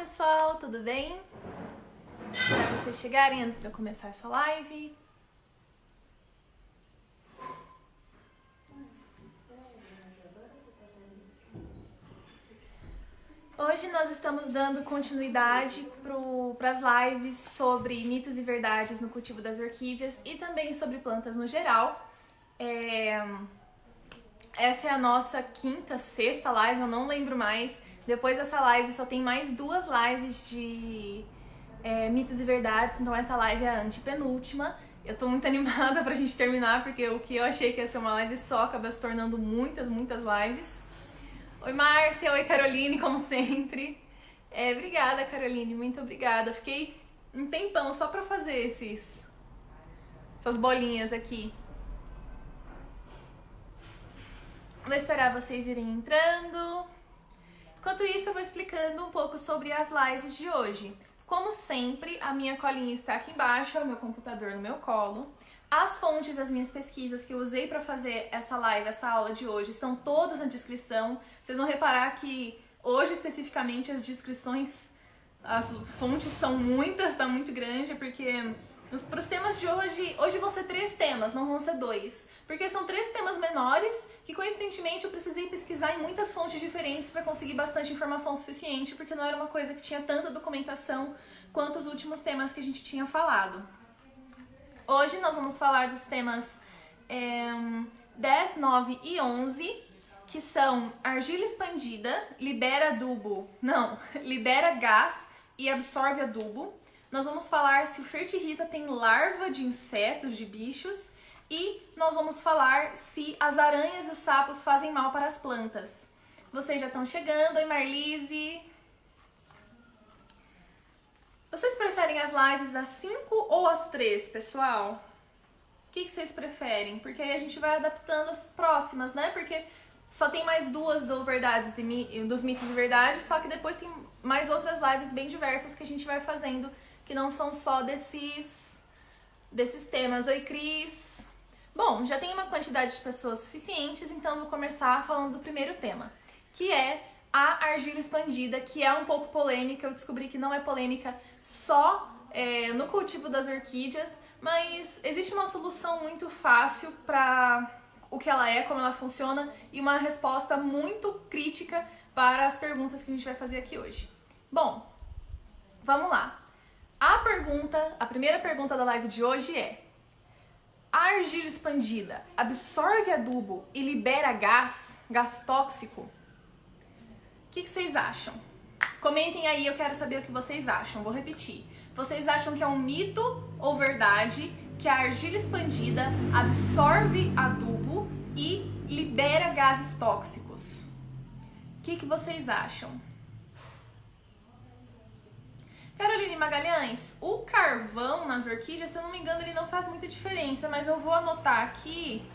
pessoal, tudo bem? Esperar vocês chegarem antes de eu começar essa live. Hoje nós estamos dando continuidade para as lives sobre mitos e verdades no cultivo das orquídeas e também sobre plantas no geral. Essa é a nossa quinta, sexta live, eu não lembro mais. Depois dessa live só tem mais 2 lives de mitos e verdades, então essa live é a antepenúltima. Eu tô muito animada pra gente terminar, porque o que eu achei que ia ser uma live só acaba se tornando muitas lives. Oi Márcia, oi Caroline, como sempre. Obrigada Caroline, muito obrigada. Fiquei um tempão só pra fazer essas bolinhas aqui. Vou esperar vocês irem entrando. Enquanto isso, eu vou explicando um pouco sobre as lives de hoje. Como sempre, a minha colinha está aqui embaixo, é o meu computador no meu colo. As fontes das minhas pesquisas que eu usei para fazer essa live, essa aula de hoje, estão todas na descrição. Vocês vão reparar que hoje, especificamente, as descrições, as fontes são muitas, tá muito grande, porque para os temas de hoje vão ser 3 temas, não vão ser 2. Porque são 3 temas menores que, coincidentemente, eu precisei pesquisar em muitas fontes diferentes para conseguir bastante informação suficiente, porque não era uma coisa que tinha tanta documentação quanto os últimos temas que a gente tinha falado. Hoje nós vamos falar dos temas 10, 9 e 11, que são argila expandida, libera gás e absorve adubo. Nós vamos falar se o fertiliza tem larva de insetos, de bichos, e nós vamos falar se as aranhas e os sapos fazem mal para as plantas. Vocês já estão chegando, oi Marlise! Vocês preferem as lives das 5 ou as 3, pessoal? O que vocês preferem? Porque aí a gente vai adaptando as próximas, né? Porque só tem mais 2 dos mitos e verdades, só que depois tem mais outras lives bem diversas que a gente vai fazendo, que não são só desses temas. Oi, Cris! Bom, já tem uma quantidade de pessoas suficientes, então vou começar falando do primeiro tema, que é a argila expandida, que é um pouco polêmica. Eu descobri que não é polêmica só no cultivo das orquídeas, mas existe uma solução muito fácil para o que ela é, como ela funciona, e uma resposta muito crítica para as perguntas que a gente vai fazer aqui hoje. Bom, vamos lá. A primeira pergunta da live de hoje é: a argila expandida absorve adubo e libera gás tóxico? O que vocês acham? Comentem aí, eu quero saber o que vocês acham. Vou repetir. Vocês acham que é um mito ou verdade que a argila expandida absorve adubo e libera gases tóxicos? O que vocês acham? Caroline Magalhães, o carvão nas orquídeas, se eu não me engano, ele não faz muita diferença, mas eu vou anotar aqui,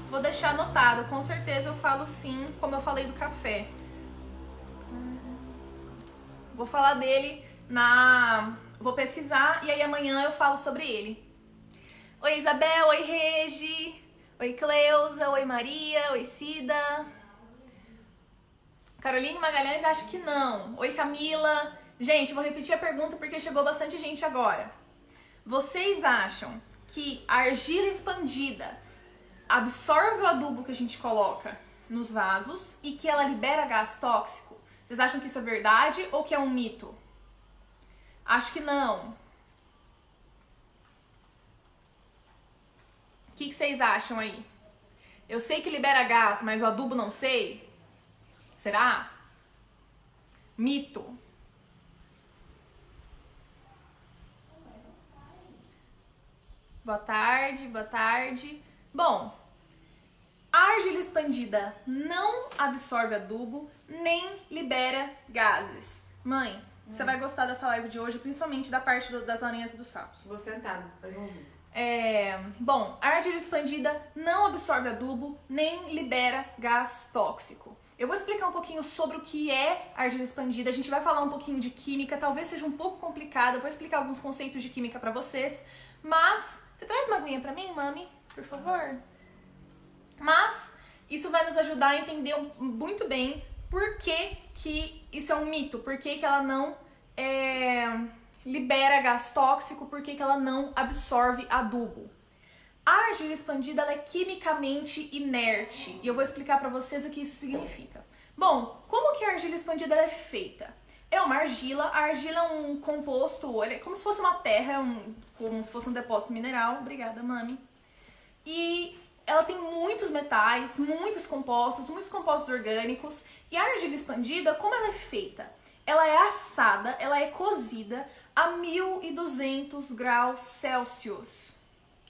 vou deixar anotado, com certeza eu falo sim, como eu falei do café. Vou falar dele vou pesquisar e aí amanhã eu falo sobre ele. Oi Isabel, oi Regi, oi Cleusa, oi Maria, oi Cida. Caroline Magalhães acha que não. Oi Camila. Gente, vou repetir a pergunta porque chegou bastante gente agora. Vocês acham que a argila expandida absorve o adubo que a gente coloca nos vasos e que ela libera gás tóxico? Vocês acham que isso é verdade ou que é um mito? Acho que não. O que vocês acham aí? Eu sei que libera gás, mas o adubo não sei. Será? Mito. Boa tarde, boa tarde. Bom, a argila expandida não absorve adubo, nem libera gases. Mãe, você vai gostar dessa live de hoje, principalmente da parte das aranhas e dos sapos. Vou sentar, faz um ouvido. Bom, a argila expandida não absorve adubo, nem libera gás tóxico. Eu vou explicar um pouquinho sobre o que é argila expandida, a gente vai falar um pouquinho de química, talvez seja um pouco complicado, eu vou explicar alguns conceitos de química pra vocês, mas... Você traz uma aguinha pra mim, mami? Por favor? Mas isso vai nos ajudar a entender muito bem por que isso é um mito, por que ela não libera gás tóxico, por que ela não absorve adubo? A argila expandida ela é quimicamente inerte e eu vou explicar para vocês o que isso significa. Bom, como que a argila expandida é feita? É uma argila, a argila é um composto, é como se fosse uma terra, como se fosse um depósito mineral, obrigada mami, e ela tem muitos metais, muitos compostos orgânicos, e a argila expandida, como ela é feita? Ela é assada, ela é cozida a 1200 graus Celsius.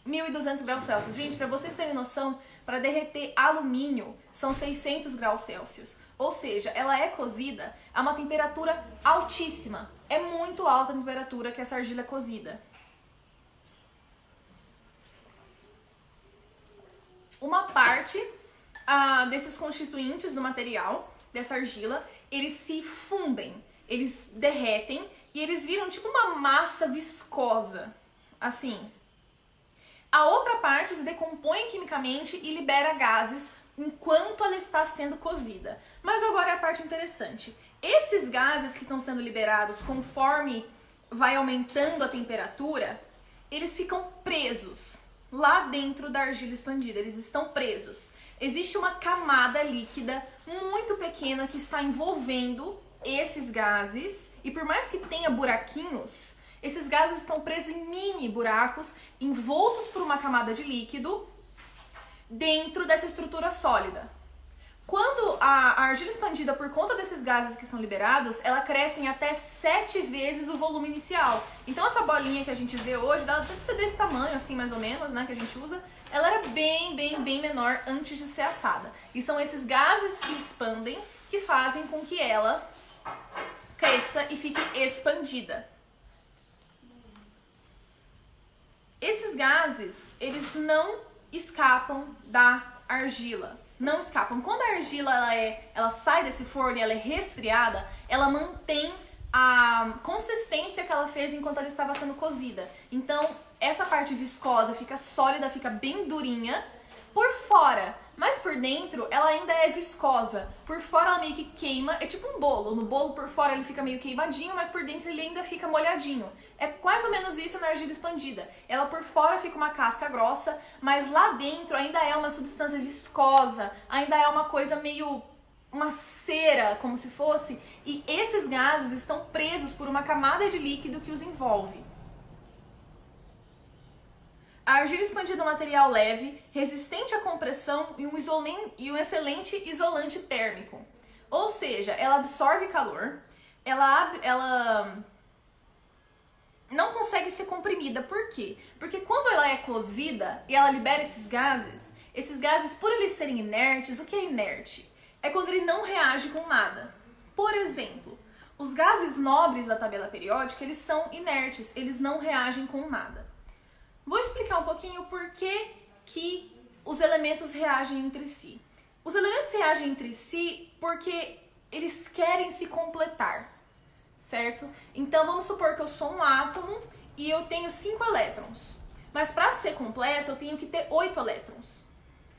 1200 graus Celsius. Gente, para vocês terem noção, para derreter alumínio são 600 graus Celsius. Ou seja, ela é cozida a uma temperatura altíssima. É muito alta a temperatura que essa argila é cozida. Uma parte desses constituintes do material, dessa argila, eles se fundem, eles derretem e eles viram tipo uma massa viscosa, assim. A outra parte se decompõe quimicamente e libera gases enquanto ela está sendo cozida. Mas agora é a parte interessante. Esses gases que estão sendo liberados conforme vai aumentando a temperatura, eles ficam presos lá dentro da argila expandida. Eles estão presos. Existe uma camada líquida muito pequena que está envolvendo esses gases e por mais que tenha buraquinhos, esses gases estão presos em mini buracos, envoltos por uma camada de líquido, dentro dessa estrutura sólida. Quando a argila expandida, por conta desses gases que são liberados, ela cresce em até 7 vezes o volume inicial. Então essa bolinha que a gente vê hoje, ela deve ser desse tamanho, assim mais ou menos, né, que a gente usa, ela era bem menor antes de ser assada. E são esses gases que expandem que fazem com que ela cresça e fique expandida. Esses gases, eles não escapam da argila, não escapam. Quando a argila ela sai desse forno e ela é resfriada, ela mantém a consistência que ela fez enquanto ela estava sendo cozida. Então, essa parte viscosa fica sólida, fica bem durinha por fora, mas por dentro ela ainda é viscosa. Por fora ela meio que queima, é tipo um bolo. No bolo por fora ele fica meio queimadinho, mas por dentro ele ainda fica molhadinho. É mais ou menos isso na argila expandida. Ela por fora fica uma casca grossa, mas lá dentro ainda é uma substância viscosa, ainda é uma coisa meio uma cera, como se fosse, e esses gases estão presos por uma camada de líquido que os envolve. A argila expandida é um material leve, resistente à compressão e um excelente isolante térmico. Ou seja, ela absorve calor, ela não consegue ser comprimida. Por quê? Porque quando ela é cozida e ela libera esses gases, por eles serem inertes, o que é inerte? É quando ele não reage com nada. Por exemplo, os gases nobres da tabela periódica, eles são inertes, eles não reagem com nada. Vou explicar um pouquinho por que os elementos reagem entre si. Os elementos reagem entre si porque eles querem se completar, certo? Então vamos supor que eu sou um átomo e eu tenho 5 elétrons. Mas para ser completo eu tenho que ter 8 elétrons,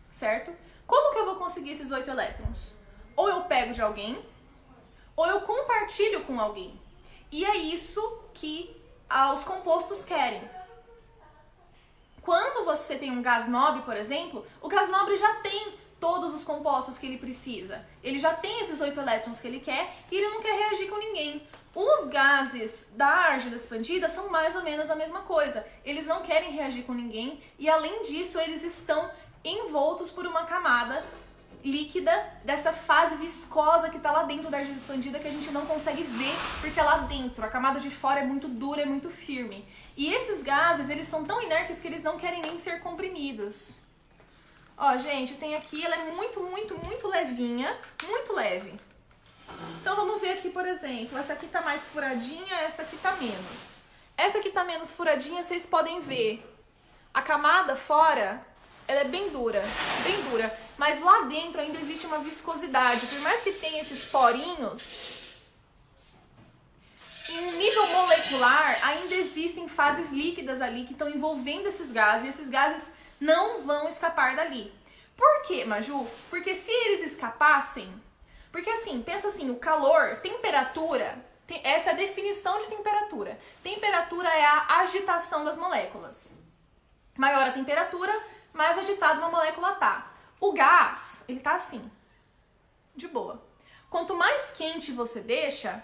certo? Como que eu vou conseguir esses 8 elétrons? Ou eu pego de alguém, ou eu compartilho com alguém. E é isso que os compostos querem. Quando você tem um gás nobre, por exemplo, o gás nobre já tem todos os compostos que ele precisa. Ele já tem esses 8 elétrons que ele quer e ele não quer reagir com ninguém. Os gases da argila expandida são mais ou menos a mesma coisa. Eles não querem reagir com ninguém e, além disso, eles estão envoltos por uma camada líquida dessa fase viscosa que está lá dentro da argila expandida que a gente não consegue ver porque lá dentro a camada de fora é muito dura, é muito firme. E esses gases, eles são tão inertes que eles não querem nem ser comprimidos. Ó, gente, tem aqui, ela é muito levinha, muito leve. Então vamos ver aqui, por exemplo, essa aqui tá mais furadinha, essa aqui tá menos. Essa aqui tá menos furadinha, vocês podem ver. A camada fora, ela é bem dura, mas lá dentro ainda existe uma viscosidade. Por mais que tenha esses porinhos, em nível molecular ainda existem fases líquidas ali que estão envolvendo esses gases, e esses gases não vão escapar dali. Por quê, Maju? Porque se eles escapassem, porque assim, pensa assim, o calor, temperatura, Essa é a definição de temperatura. Temperatura é a agitação das moléculas. Maior a temperatura, mais agitada uma molécula tá. O gás, ele tá assim, de boa. Quanto mais quente você deixa,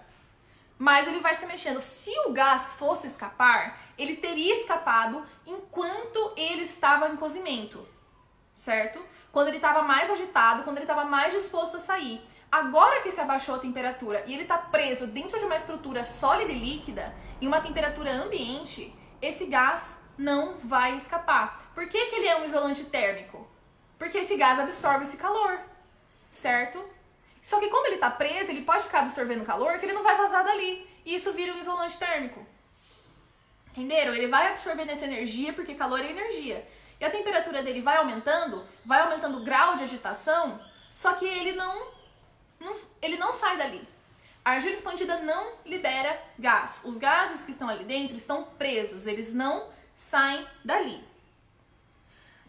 mais ele vai se mexendo. Se o gás fosse escapar, ele teria escapado enquanto ele estava em cozimento, certo? Quando ele estava mais agitado, quando ele estava mais disposto a sair. Agora que se abaixou a temperatura e ele está preso dentro de uma estrutura sólida e líquida, em uma temperatura ambiente, esse gás não vai escapar. Por que que ele é um isolante térmico? Porque esse gás absorve esse calor, certo? Só que como ele está preso, ele pode ficar absorvendo calor que ele não vai vazar dali. E isso vira um isolante térmico. Entenderam? Ele vai absorvendo essa energia porque calor é energia. E a temperatura dele vai aumentando o grau de agitação, só que ele não sai dali. A argila expandida não libera gás. Os gases que estão ali dentro estão presos, eles não saem dali.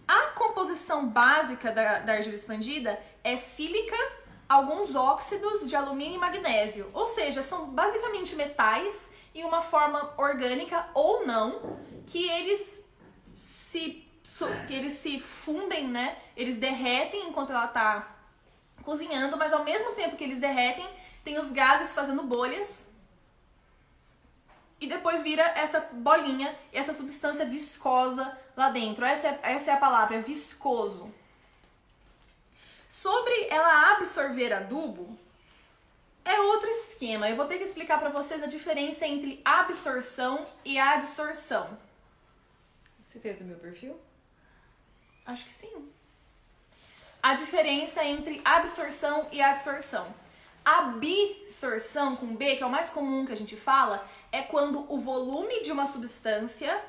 A composição básica da argila expandida é sílica, alguns óxidos de alumínio e magnésio. Ou seja, são basicamente metais em uma forma orgânica ou não, que eles se fundem, né? Eles derretem enquanto ela está cozinhando, mas ao mesmo tempo que eles derretem, tem os gases fazendo bolhas e depois vira essa bolinha, essa substância viscosa lá dentro. Essa é a palavra, é viscoso. Sobre ela absorver adubo, é outro esquema. Eu vou ter que explicar para vocês a diferença entre absorção e adsorção. Você fez o meu perfil? Acho que sim. A diferença entre absorção e adsorção. Absorção com B, que é o mais comum que a gente fala, é quando o volume de uma substância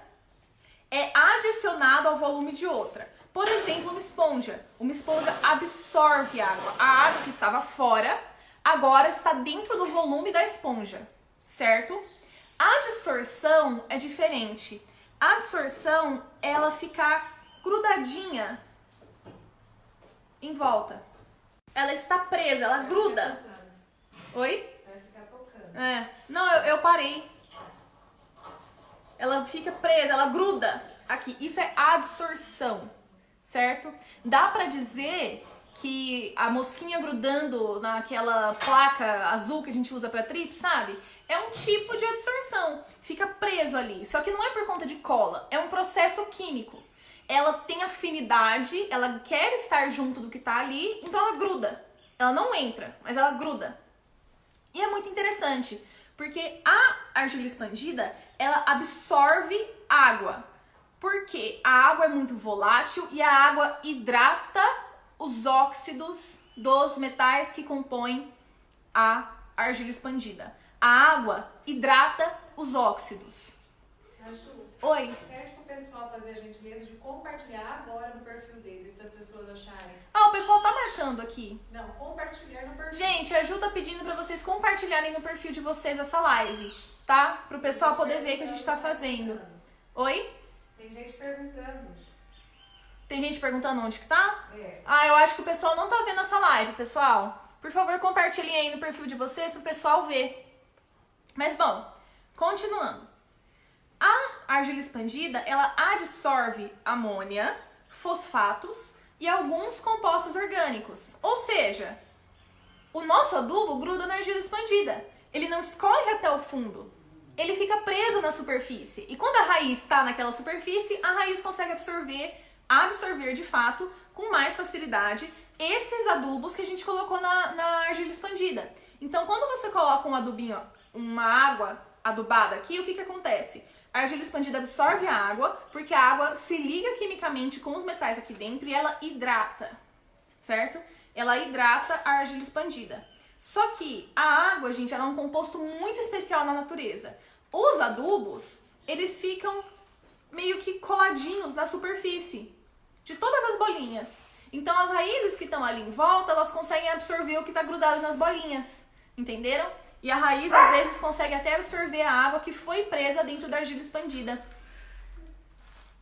é adicionado ao volume de outra. Por exemplo, uma esponja. Uma esponja absorve água. A água que estava fora, agora está dentro do volume da esponja, certo? A adsorção é diferente. A adsorção, ela fica grudadinha em volta. Ela está presa, ela gruda. Oi? Vai ficar tocando. É. Não, eu parei. Ela fica presa, ela gruda aqui. Isso é adsorção, certo? Dá pra dizer que a mosquinha grudando naquela placa azul que a gente usa pra trip, sabe? É um tipo de adsorção. Fica preso ali. Só que não é por conta de cola, é um processo químico. Ela tem afinidade, ela quer estar junto do que tá ali, então ela gruda. Ela não entra, mas ela gruda. E é muito interessante, porque a argila expandida, ela absorve água. Porque a água é muito volátil e a água hidrata os óxidos dos metais que compõem a argila expandida. A água hidrata os óxidos. Ju, Oi? pede pro pessoal fazer a gentileza de compartilhar agora no perfil deles, para as pessoas acharem. Ah, o pessoal tá marcando aqui. Não, compartilhar no perfil. Gente, a Ju tá pedindo pra vocês compartilharem no perfil de vocês essa live, tá? Pro pessoal poder ver o que a gente tá fazendo. Oi? Tem gente perguntando. Tem gente perguntando onde que tá? É. Ah, eu acho que o pessoal não tá vendo essa live, pessoal. Por favor, compartilhem aí no perfil de vocês pro pessoal ver. Mas, bom, continuando. A argila expandida, ela absorve amônia, fosfatos e alguns compostos orgânicos. Ou seja, o nosso adubo gruda na argila expandida. Ele não escorre até o fundo. Ele fica preso na superfície. E quando a raiz está naquela superfície, a raiz consegue absorver de fato, com mais facilidade, esses adubos que a gente colocou na argila expandida. Então, quando você coloca um adubinho, uma água adubada aqui, o que acontece? A argila expandida absorve a água, porque a água se liga quimicamente com os metais aqui dentro e ela hidrata, certo? Ela hidrata a argila expandida. Só que a água, gente, ela é um composto muito especial na natureza. Os adubos, eles ficam meio que coladinhos na superfície de todas as bolinhas. Então, as raízes que estão ali em volta, elas conseguem absorver o que está grudado nas bolinhas, entenderam? E a raiz, às vezes, consegue até absorver a água que foi presa dentro da argila expandida.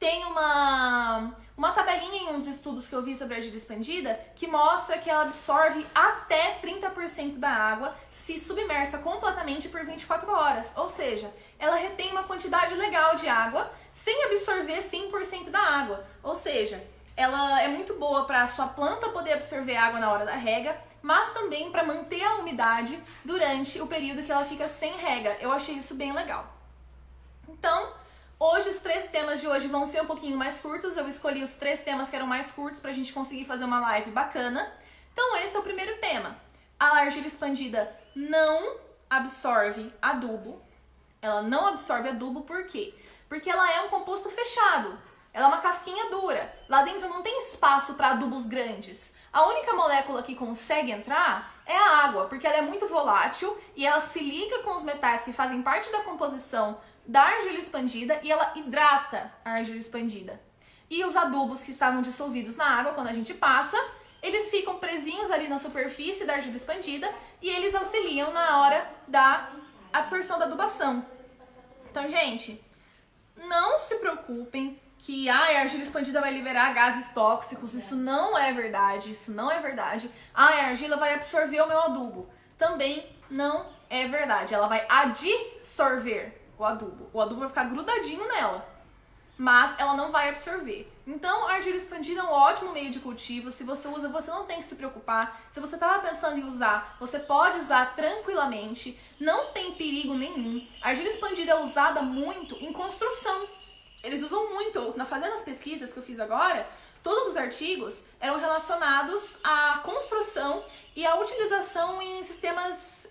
tem uma tabelinha em uns estudos que eu vi sobre a argila expandida que mostra que ela absorve até 30% da água se submersa completamente por 24 horas. Ou seja, ela retém uma quantidade legal de água sem absorver 100% da água. Ou seja, ela é muito boa para a sua planta poder absorver água na hora da rega, mas também para manter a umidade durante o período que ela fica sem rega. Eu achei isso bem legal. Então, hoje os 3 temas de hoje vão ser um pouquinho mais curtos. Eu escolhi os 3 temas que eram mais curtos pra gente conseguir fazer uma live bacana. Então esse é o primeiro tema. A argila expandida não absorve adubo. Ela não absorve adubo por quê? Porque ela é um composto fechado. Ela é uma casquinha dura. Lá dentro não tem espaço para adubos grandes. A única molécula que consegue entrar é a água, porque ela é muito volátil e ela se liga com os metais que fazem parte da composição da argila expandida e ela hidrata a argila expandida. E os adubos que estavam dissolvidos na água, quando a gente passa, eles ficam presinhos ali na superfície da argila expandida e eles auxiliam na hora da absorção da adubação. Então, gente, não se preocupem que a argila expandida vai liberar gases tóxicos. Isso não é verdade, isso não é verdade. A argila vai absorver o meu adubo. Também não é verdade. Ela vai adsorver o adubo. O adubo vai ficar grudadinho nela, mas ela não vai absorver. Então, a argila expandida é um ótimo meio de cultivo. Se você usa, você não tem que se preocupar. Se você estava pensando em usar, você pode usar tranquilamente. Não tem perigo nenhum. A argila expandida é usada muito em construção. Eles usam muito. Fazendo as pesquisas que eu fiz agora, todos os artigos eram relacionados à construção e à utilização em sistemas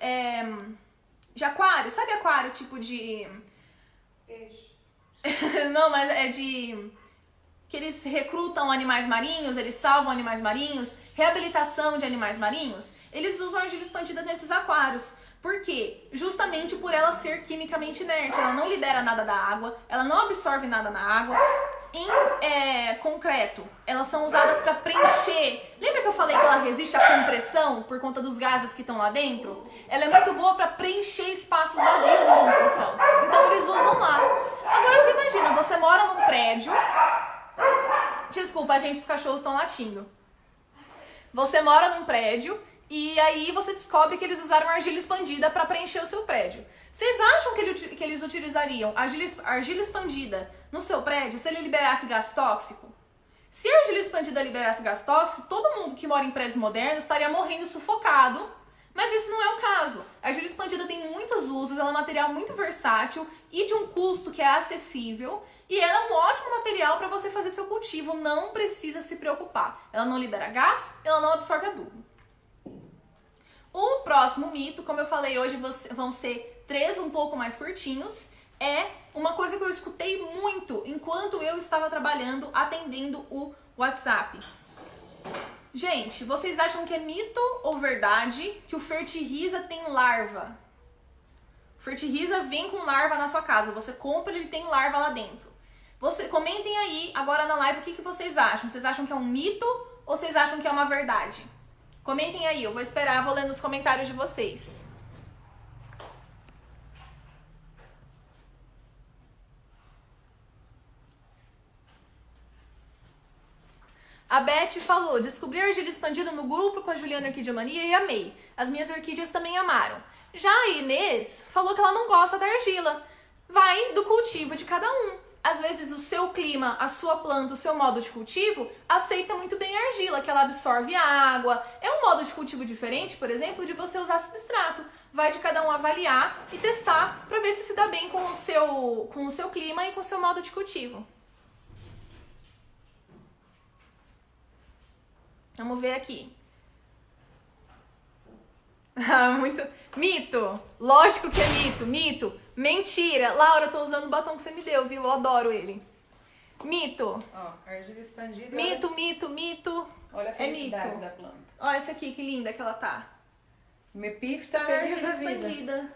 de aquário. Sabe aquário tipo de... Peixe. Não, mas é de... que eles recrutam animais marinhos, eles salvam animais marinhos, reabilitação de animais marinhos. Eles usam argila expandida nesses aquários. Por quê? Justamente por ela ser quimicamente inerte. Ela não libera nada da água, ela não absorve nada na água. Em concreto, elas são usadas para preencher. Lembra que eu falei que ela resiste à compressão por conta dos gases que estão lá dentro? Ela é muito boa para preencher espaços vazios em construção. Então eles usam lá. Agora você imagina, você mora num prédio... Desculpa, gente, os cachorros estão latindo. Você mora num prédio e aí você descobre que eles usaram argila expandida para preencher o seu prédio. Vocês acham que eles utilizariam argila expandida no seu prédio se ele liberasse gás tóxico? Se a argila expandida liberasse gás tóxico, todo mundo que mora em prédios modernos estaria morrendo sufocado. Mas esse não é o caso. A argila expandida tem muitos usos, ela é um material muito versátil e de um custo que é acessível. E ela é um ótimo material para você fazer seu cultivo, não precisa se preocupar. Ela não libera gás, ela não absorve adubo. O próximo mito, como eu falei hoje, vão ser 3 um pouco mais curtinhos. É uma coisa que eu escutei muito enquanto eu estava trabalhando, atendendo o WhatsApp. Gente, vocês acham que é mito ou verdade que o Fertiliza tem larva? O Fertiliza vem com larva na sua casa. Você compra, ele tem larva lá dentro. Comentem aí agora na live o que vocês acham. Vocês acham que é um mito ou vocês acham que é uma verdade? Comentem aí, eu vou esperar, vou ler nos comentários de vocês. A Beth falou, descobri a argila expandida no grupo com a Juliana Orquídea-Mania e amei. As minhas orquídeas também amaram. Já a Inês falou que ela não gosta da argila. Vai do cultivo de cada um. Às vezes o seu clima, a sua planta, o seu modo de cultivo aceita muito bem a argila, que ela absorve a água. É um modo de cultivo diferente, por exemplo, de você usar substrato. Vai de cada um avaliar e testar para ver se dá bem com o seu clima e com o seu modo de cultivo. Vamos ver aqui. Muito... Mito! Lógico que é mito, mito. Mentira! Laura, eu tô usando o batom que você me deu, viu? Eu adoro ele. Mito. Ó, argila expandida. Mito, mito, mito. Olha a felicidade da planta. Olha essa aqui, que linda que ela tá. Uma epífita Tá feliz argila da vida. expandida.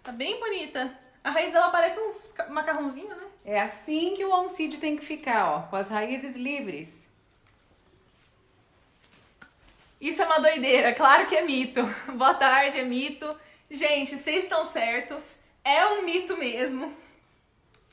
Tá bem bonita. A raiz dela parece uns macarrãozinho, né? É assim que o oncídio tem que ficar, ó, com as raízes livres. Isso é uma doideira, claro que é mito. Boa tarde, é mito. Gente, vocês estão certos. É um mito mesmo.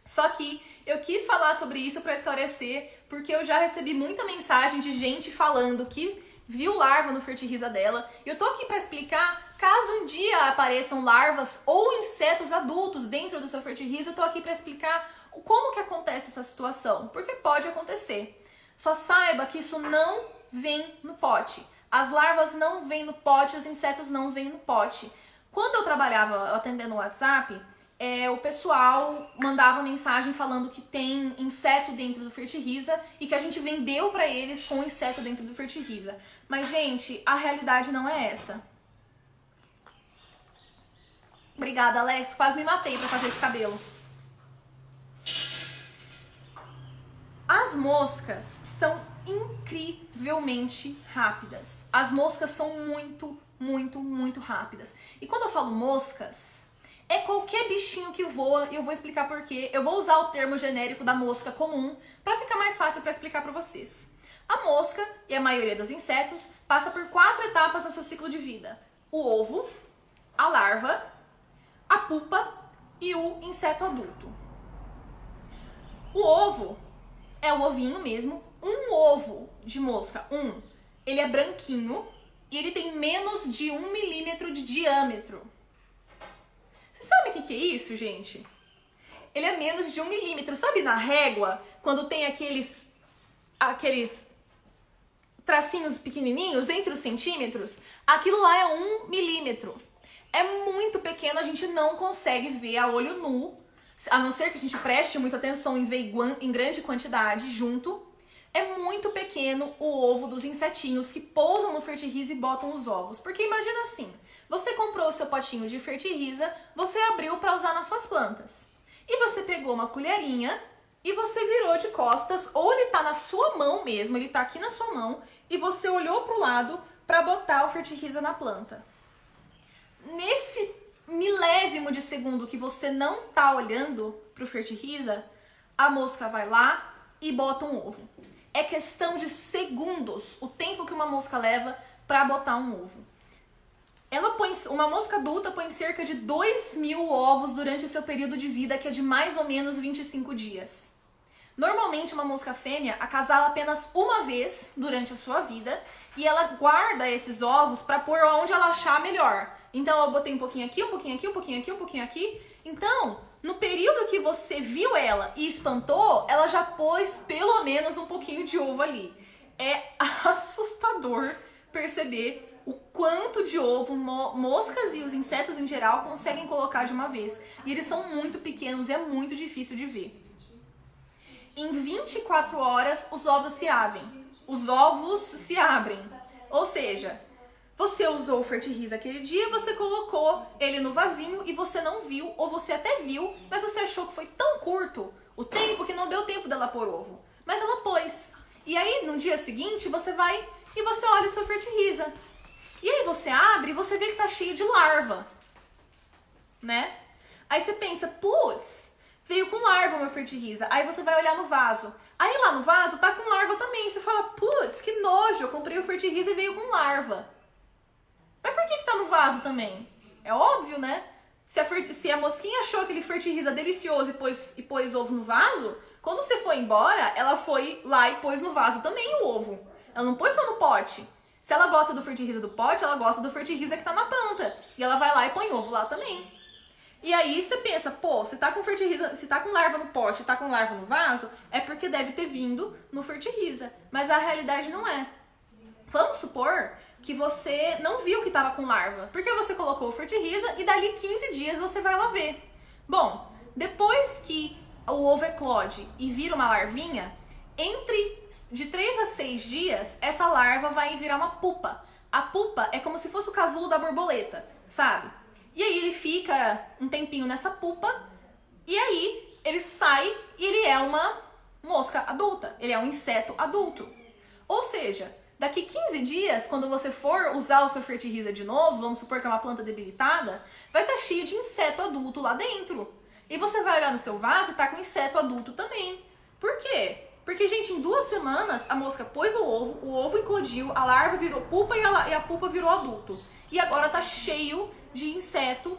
Só que eu quis falar sobre isso para esclarecer, porque eu já recebi muita mensagem de gente falando que viu larva no Fertiriza dela. E eu tô aqui para explicar, caso um dia apareçam larvas ou insetos adultos dentro do seu Fertiriza, eu tô aqui para explicar como que acontece essa situação, porque pode acontecer. Só saiba que isso não vem no pote. As larvas não vêm no pote, os insetos não vêm no pote. Quando eu trabalhava atendendo o WhatsApp, o pessoal mandava mensagem falando que tem inseto dentro do Fertiriza e que a gente vendeu pra eles com inseto dentro do Fertiriza. Mas, gente, a realidade não é essa. Obrigada, Alex. Quase me matei pra fazer esse cabelo. As moscas são incrivelmente rápidas. As moscas são muito, muito, muito rápidas. E quando eu falo moscas, é qualquer bichinho que voa, e eu vou explicar por quê. Eu vou usar o termo genérico da mosca comum para ficar mais fácil para explicar para vocês. A mosca, e a maioria dos insetos, passa por 4 etapas no seu ciclo de vida. O ovo, a larva, a pupa e o inseto adulto. O ovo é o ovinho mesmo. Um ovo de mosca, ele é branquinho e ele tem menos de 1 milímetro de diâmetro. Você sabe o que é isso, gente? Ele é menos de 1 milímetro. Sabe na régua, quando tem aqueles tracinhos pequenininhos entre os centímetros? Aquilo lá é 1 milímetro. É muito pequeno, a gente não consegue ver a olho nu, a não ser que a gente preste muita atenção em ver em grande quantidade junto. É muito pequeno o ovo dos insetinhos que pousam no Fertiriza e botam os ovos. Porque imagina assim, você comprou o seu potinho de Fertiriza, você abriu para usar nas suas plantas. E você pegou uma colherinha e você virou de costas, ou ele tá na sua mão mesmo, ele tá aqui na sua mão, e você olhou pro lado para botar o Fertiriza na planta. Nesse milésimo de segundo que você não tá olhando pro Fertiriza, a mosca vai lá e bota um ovo. É questão de segundos o tempo que uma mosca leva para botar um ovo. Uma mosca adulta põe cerca de 2.000 ovos durante seu período de vida, que é de mais ou menos 25 dias. Normalmente, uma mosca fêmea acasala apenas uma vez durante a sua vida e ela guarda esses ovos para pôr onde ela achar melhor. Então, eu botei um pouquinho aqui, um pouquinho aqui, um pouquinho aqui, um pouquinho aqui. Então, no período que você viu ela e espantou, ela já pôs pelo menos um pouquinho de ovo ali. É assustador perceber o quanto de ovo moscas e os insetos em geral conseguem colocar de uma vez. E eles são muito pequenos e é muito difícil de ver. Em 24 horas, os ovos se abrem. Os ovos se abrem. Ou seja, você usou o Fertiriza aquele dia, você colocou ele no vasinho e você não viu, ou você até viu, mas você achou que foi tão curto o tempo que não deu tempo dela pôr ovo. Mas ela pôs. E aí, no dia seguinte, você vai e você olha o seu Fertiriza. E aí você abre e você vê que tá cheio de larva, né? Aí você pensa, putz, veio com larva o meu Fertiriza. Aí você vai olhar no vaso. Aí lá no vaso tá com larva também. Você fala, putz, que nojo, eu comprei o Fertiriza e veio com larva. Mas por que tá no vaso também? É óbvio, né? Se a mosquinha achou aquele Fertiriza delicioso e pôs ovo no vaso, quando você foi embora, ela foi lá e pôs no vaso também o ovo. Ela não pôs só no pote. Se ela gosta do Fertiriza do pote, ela gosta do Fertiriza que tá na planta. E ela vai lá e põe ovo lá também. E aí você pensa, pô, se tá com Fertiriza, se tá com larva no pote e tá com larva no vaso, é porque deve ter vindo no Fertiriza. Mas a realidade não é. Vamos supor que você não viu que tava com larva, porque você colocou o Fertiriza e dali 15 dias você vai lá ver. Bom, depois que o ovo eclode e vira uma larvinha, de 3 a 6 dias, essa larva vai virar uma pupa. A pupa é como se fosse o casulo da borboleta, sabe? E aí ele fica um tempinho nessa pupa, e aí ele sai e ele é uma mosca adulta, ele é um inseto adulto. Ou seja, daqui 15 dias, quando você for usar o seu Fertiriza de novo, vamos supor que é uma planta debilitada, vai estar cheio de inseto adulto lá dentro. E você vai olhar no seu vaso e tá com inseto adulto também. Por quê? Porque, gente, em 2 semanas a mosca pôs o ovo eclodiu, a larva virou pupa e a pupa virou adulto. E agora tá cheio de inseto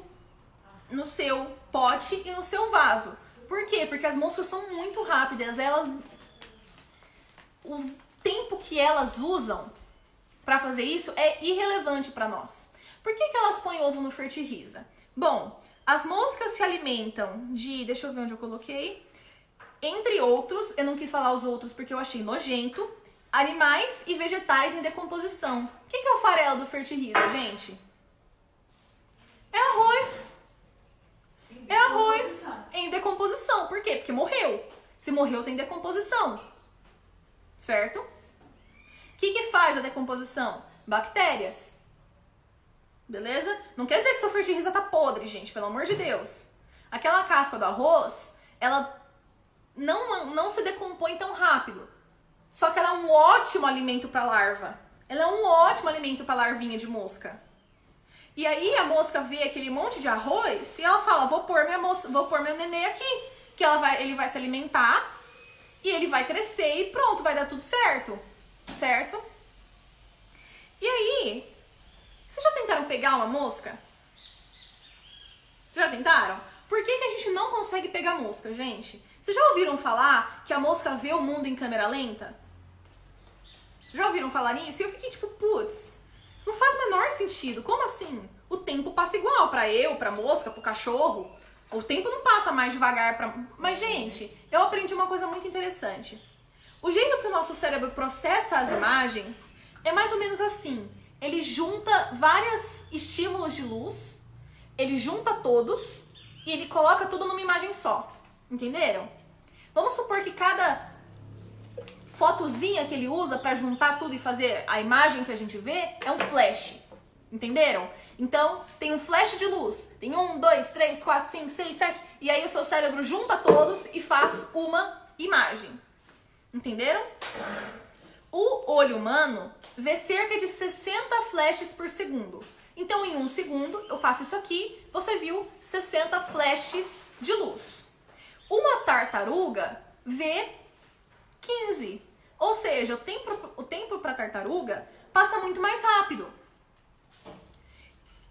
no seu pote e no seu vaso. Por quê? Porque as moscas são muito rápidas. O tempo que elas usam para fazer isso é irrelevante para nós. Por que elas põem ovo no fertiliza? Bom, as moscas se alimentam de... Deixa eu ver onde eu coloquei. Entre outros, eu não quis falar os outros porque eu achei nojento, animais e vegetais em decomposição. O que é o farelo do fertiliza, gente? É arroz. É arroz em decomposição. Por quê? Porque morreu. Se morreu, tem decomposição. Certo? O que faz a decomposição? Bactérias. Beleza? Não quer dizer que seu fertiliza tá podre, gente. Pelo amor de Deus. Aquela casca do arroz, ela não se decompõe tão rápido. Só que ela é um ótimo alimento para larva. Ela é um ótimo alimento para larvinha de mosca. E aí a mosca vê aquele monte de arroz e ela fala, vou pôr meu nenê aqui, que ele vai se alimentar e ele vai crescer e pronto, vai dar tudo certo. Certo? E aí, vocês já tentaram pegar uma mosca? Vocês já tentaram? Por que a gente não consegue pegar mosca, gente? Vocês já ouviram falar que a mosca vê o mundo em câmera lenta? Já ouviram falar nisso? E eu fiquei tipo, putz, isso não faz o menor sentido. Como assim? O tempo passa igual pra mosca, pro cachorro. O tempo não passa mais devagar pra... Mas, gente, eu aprendi uma coisa muito interessante. O jeito que o nosso cérebro processa as imagens é mais ou menos assim. Ele junta vários estímulos de luz, ele junta todos e ele coloca tudo numa imagem só. Entenderam? Vamos supor que cada fotozinha que ele usa para juntar tudo e fazer a imagem que a gente vê é um flash. Entenderam? Então, tem um flash de luz. Tem 1, 2, 3, 4, 5, 6, 7. E aí o seu cérebro junta todos e faz uma imagem. Entenderam? O olho humano vê cerca de 60 flashes por segundo. Então, em 1 segundo, eu faço isso aqui, você viu 60 flashes de luz. Uma tartaruga vê 15. Ou seja, o tempo para a tartaruga passa muito mais rápido.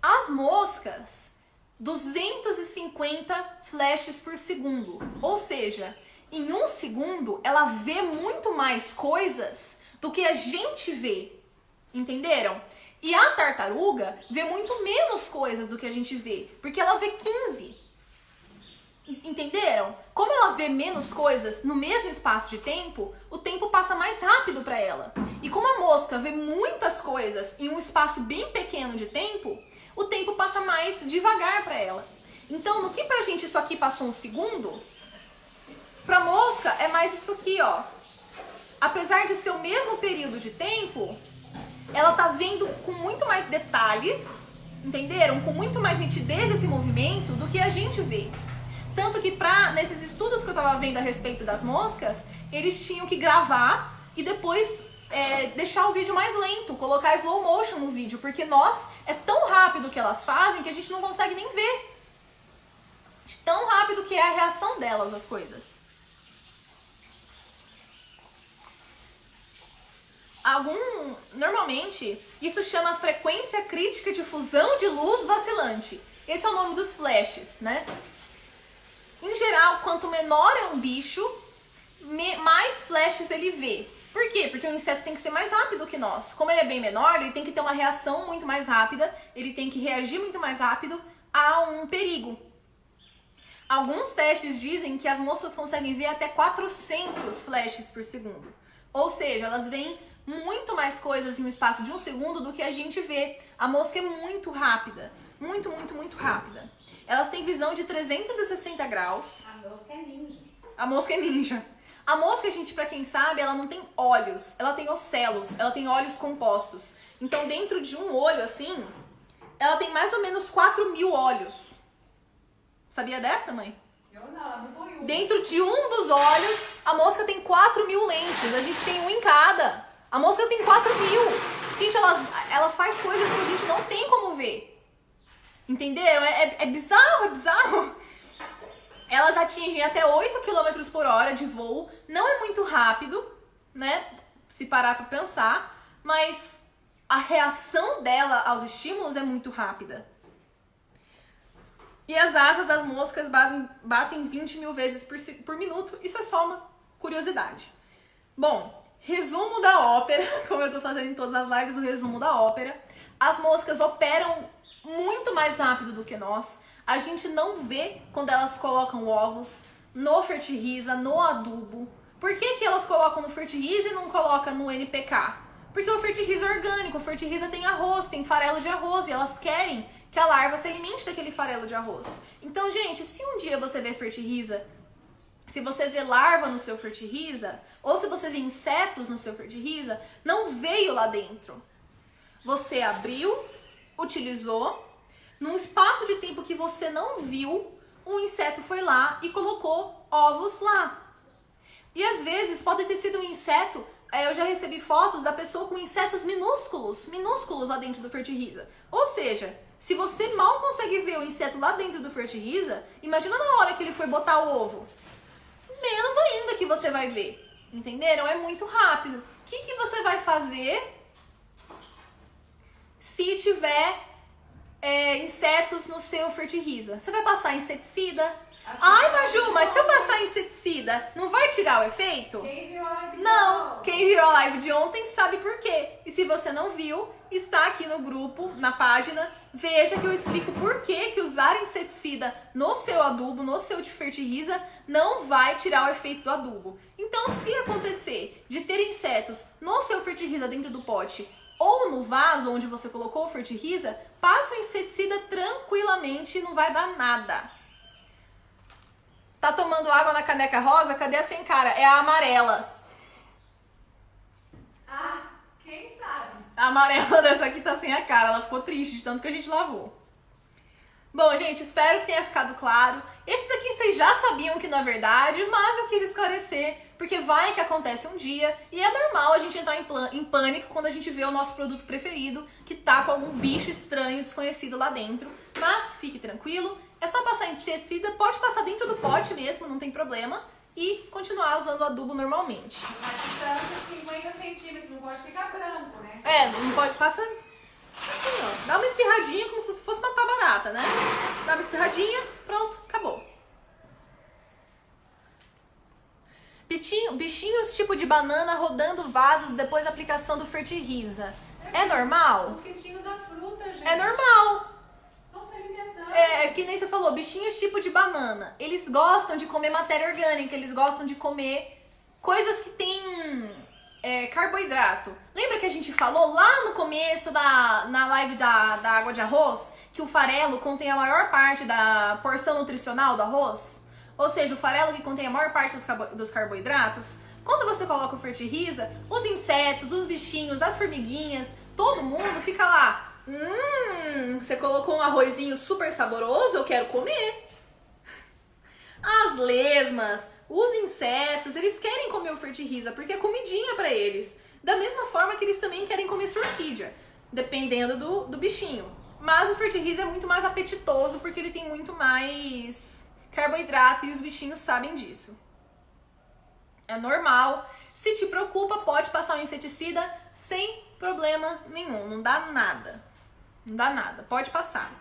As moscas, 250 flashes por segundo. Ou seja, em 1 segundo, ela vê muito mais coisas do que a gente vê. Entenderam? E a tartaruga vê muito menos coisas do que a gente vê, porque ela vê 15. Entenderam? Como ela vê menos coisas no mesmo espaço de tempo, o tempo passa mais rápido para ela. E como a mosca vê muitas coisas em um espaço bem pequeno de tempo, o tempo passa mais devagar para ela. Então, no que pra gente isso aqui passou 1 segundo, pra mosca é mais isso aqui, ó. Apesar de ser o mesmo período de tempo, ela tá vendo com muito mais detalhes, entenderam? Com muito mais nitidez esse movimento do que a gente vê. Tanto que nesses estudos que eu tava vendo a respeito das moscas, eles tinham que gravar e depois deixar o vídeo mais lento, colocar slow motion no vídeo, porque é tão rápido que elas fazem que a gente não consegue nem ver. De tão rápido que é a reação delas às coisas. Normalmente, isso chama frequência crítica de fusão de luz vacilante. Esse é o nome dos flashes, né? Em geral, quanto menor é um bicho, mais flashes ele vê. Por quê? Porque o inseto tem que ser mais rápido que nós. Como ele é bem menor, ele tem que ter uma reação muito mais rápida, ele tem que reagir muito mais rápido a um perigo. Alguns testes dizem que as moscas conseguem ver até 400 flashes por segundo. Ou seja, elas veem muito mais coisas em um espaço de 1 segundo do que a gente vê. A mosca é muito rápida. Muito, muito, muito rápida. Elas têm visão de 360 graus. A mosca é ninja. A mosca é ninja. A mosca, gente, pra quem sabe, ela não tem olhos. Ela tem ocelos. Ela tem olhos compostos. Então, dentro de um olho, assim, ela tem mais ou menos 4.000 olhos. Sabia dessa, mãe? Eu não, ela não põe um. Dentro de um dos olhos, a mosca tem 4.000 lentes. A gente tem um em cada. A mosca tem 4.000. Gente, ela faz coisas que a gente não tem como ver. Entenderam? É bizarro, é bizarro. Elas atingem até 8 km por hora de voo. Não é muito rápido, né? Se parar pra pensar. Mas a reação dela aos estímulos é muito rápida. E as asas das moscas batem 20 mil vezes por minuto. Isso é só uma curiosidade. Bom, resumo da ópera, como eu tô fazendo em todas as lives, o resumo da ópera. As moscas operam muito mais rápido do que nós. A gente não vê quando elas colocam ovos no fertiliza, no adubo. Por que que elas colocam no fertiliza e não colocam no NPK? Porque o fertiliza é orgânico, o fertiliza tem arroz, tem farelo de arroz, e elas querem que a larva se alimente daquele farelo de arroz. Então, gente, se um dia você vê fertiliza, se você vê larva no seu fertiliza, ou se você vê insetos no seu fertiliza, não veio lá dentro. Você abriu, utilizou, num espaço de tempo que você não viu, um inseto foi lá e colocou ovos lá. E às vezes pode ter sido um inseto, eu já recebi fotos da pessoa com insetos minúsculos lá dentro do fertiliza. Ou seja, se você mal consegue ver o inseto lá dentro do fertiliza, imagina na hora que ele foi botar o ovo. Menos ainda que você vai ver. Entenderam? É muito rápido. O que você vai fazer se tiver insetos no seu fertiliza? Você vai passar inseticida? Ai, Maju, mas se eu passar inseticida, não vai tirar o efeito? Quem viu a live de Não, ontem? quem viu a live de ontem sabe por quê. E se você não viu, está aqui no grupo, na página. Veja que eu explico por que que usar inseticida no seu adubo, no seu fertiliza, não vai tirar o efeito do adubo. Então, se acontecer de ter insetos no seu fertiliza dentro do pote ou no vaso onde você colocou o fertiliza, passa o inseticida tranquilamente e não vai dar nada. Tá tomando água na caneca rosa? Cadê a sem cara? É a amarela. Ah, quem sabe? A amarela dessa aqui tá sem a cara. Ela ficou triste de tanto que a gente lavou. Bom, gente, espero que tenha ficado claro. Esses aqui vocês já sabiam que não é verdade, mas eu quis esclarecer, porque vai que acontece um dia e é normal a gente entrar em pânico quando a gente vê o nosso produto preferido que tá com algum bicho estranho, desconhecido lá dentro. Mas fique tranquilo, é só passar inseticida, pode passar dentro do pote mesmo, não tem problema, e continuar usando o adubo normalmente. Uma distância de 50 centímetros, não pode ficar branco, né? Não pode passar assim, ó, dá uma espirradinha como se fosse matar barata, né? Dá uma espirradinha, pronto, acabou. Bichinhos tipo de banana rodando vasos depois da aplicação do fertiliza. É normal? Mosquitinho da fruta, gente. É normal. Não se alimentando. É que nem você falou, bichinhos tipo de banana. Eles gostam de comer matéria orgânica, eles gostam de comer coisas que têm carboidrato. Lembra que a gente falou lá no começo na live da água de arroz que o farelo contém a maior parte da porção nutricional do arroz? Ou seja, o farelo que contém a maior parte dos carboidratos. Quando você coloca o fertiliza, os insetos, os bichinhos, as formiguinhas, todo mundo fica lá. Você colocou um arrozinho super saboroso, eu quero comer. As lesmas, os insetos, eles querem comer o fertiliza porque é comidinha pra eles. Da mesma forma que eles também querem comer sua orquídea, dependendo do bichinho. Mas o fertiliza é muito mais apetitoso porque ele tem muito mais carboidrato e os bichinhos sabem disso. É normal. Se te preocupa, pode passar um inseticida sem problema nenhum. Não dá nada. Não dá nada. Pode passar.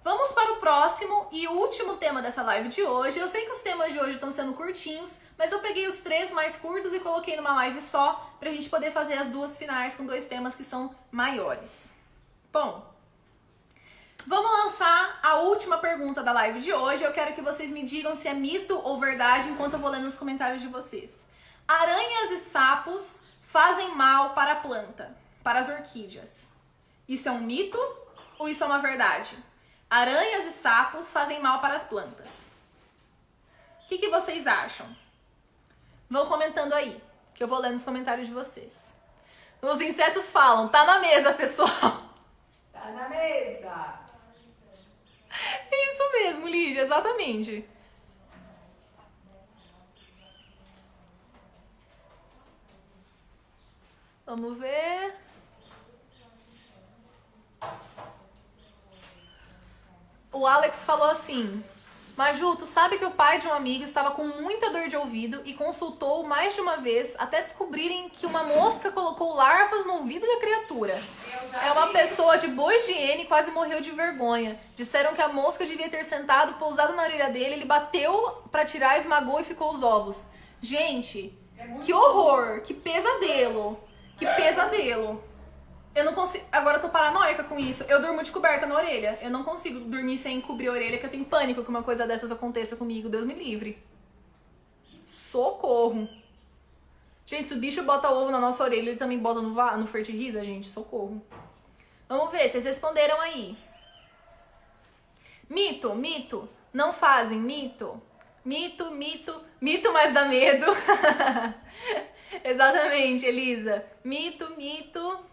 Vamos para o próximo e último tema dessa live de hoje. Eu sei que os temas de hoje estão sendo curtinhos, mas eu peguei os 3 mais curtos e coloquei numa live só pra gente poder fazer as 2 finais com 2 temas que são maiores. Bom, vamos lançar a última pergunta da live de hoje. Eu quero que vocês me digam se é mito ou verdade enquanto eu vou lendo os comentários de vocês. Aranhas e sapos fazem mal para a planta, para as orquídeas. Isso é um mito ou isso é uma verdade? Aranhas e sapos fazem mal para as plantas. O que vocês acham? Vão comentando aí, que eu vou lendo os comentários de vocês. Os insetos falam, tá na mesa, pessoal. Tá na mesa. É isso mesmo, Lígia, exatamente. Vamos ver. O Alex falou assim: Maju, tu sabe que o pai de um amigo estava com muita dor de ouvido e consultou mais de uma vez até descobrirem que uma mosca colocou larvas no ouvido da criatura. É uma pessoa de boa higiene e quase morreu de vergonha. Disseram que a mosca devia ter sentado, pousado na orelha dele, ele bateu pra tirar, esmagou e ficou os ovos. Gente, que horror, que pesadelo, que pesadelo. Eu não consigo. Agora eu tô paranoica com isso. Eu durmo de coberta na orelha. Eu não consigo dormir sem cobrir a orelha, que eu tenho pânico que uma coisa dessas aconteça comigo. Deus me livre. Socorro. Gente, se o bicho bota ovo na nossa orelha, ele também bota no fertiliza, gente. Socorro. Vamos ver, vocês responderam aí. Mito, mito. Não fazem mito. Mito, mito. Mito, mas dá medo. Exatamente, Elisa. Mito, mito.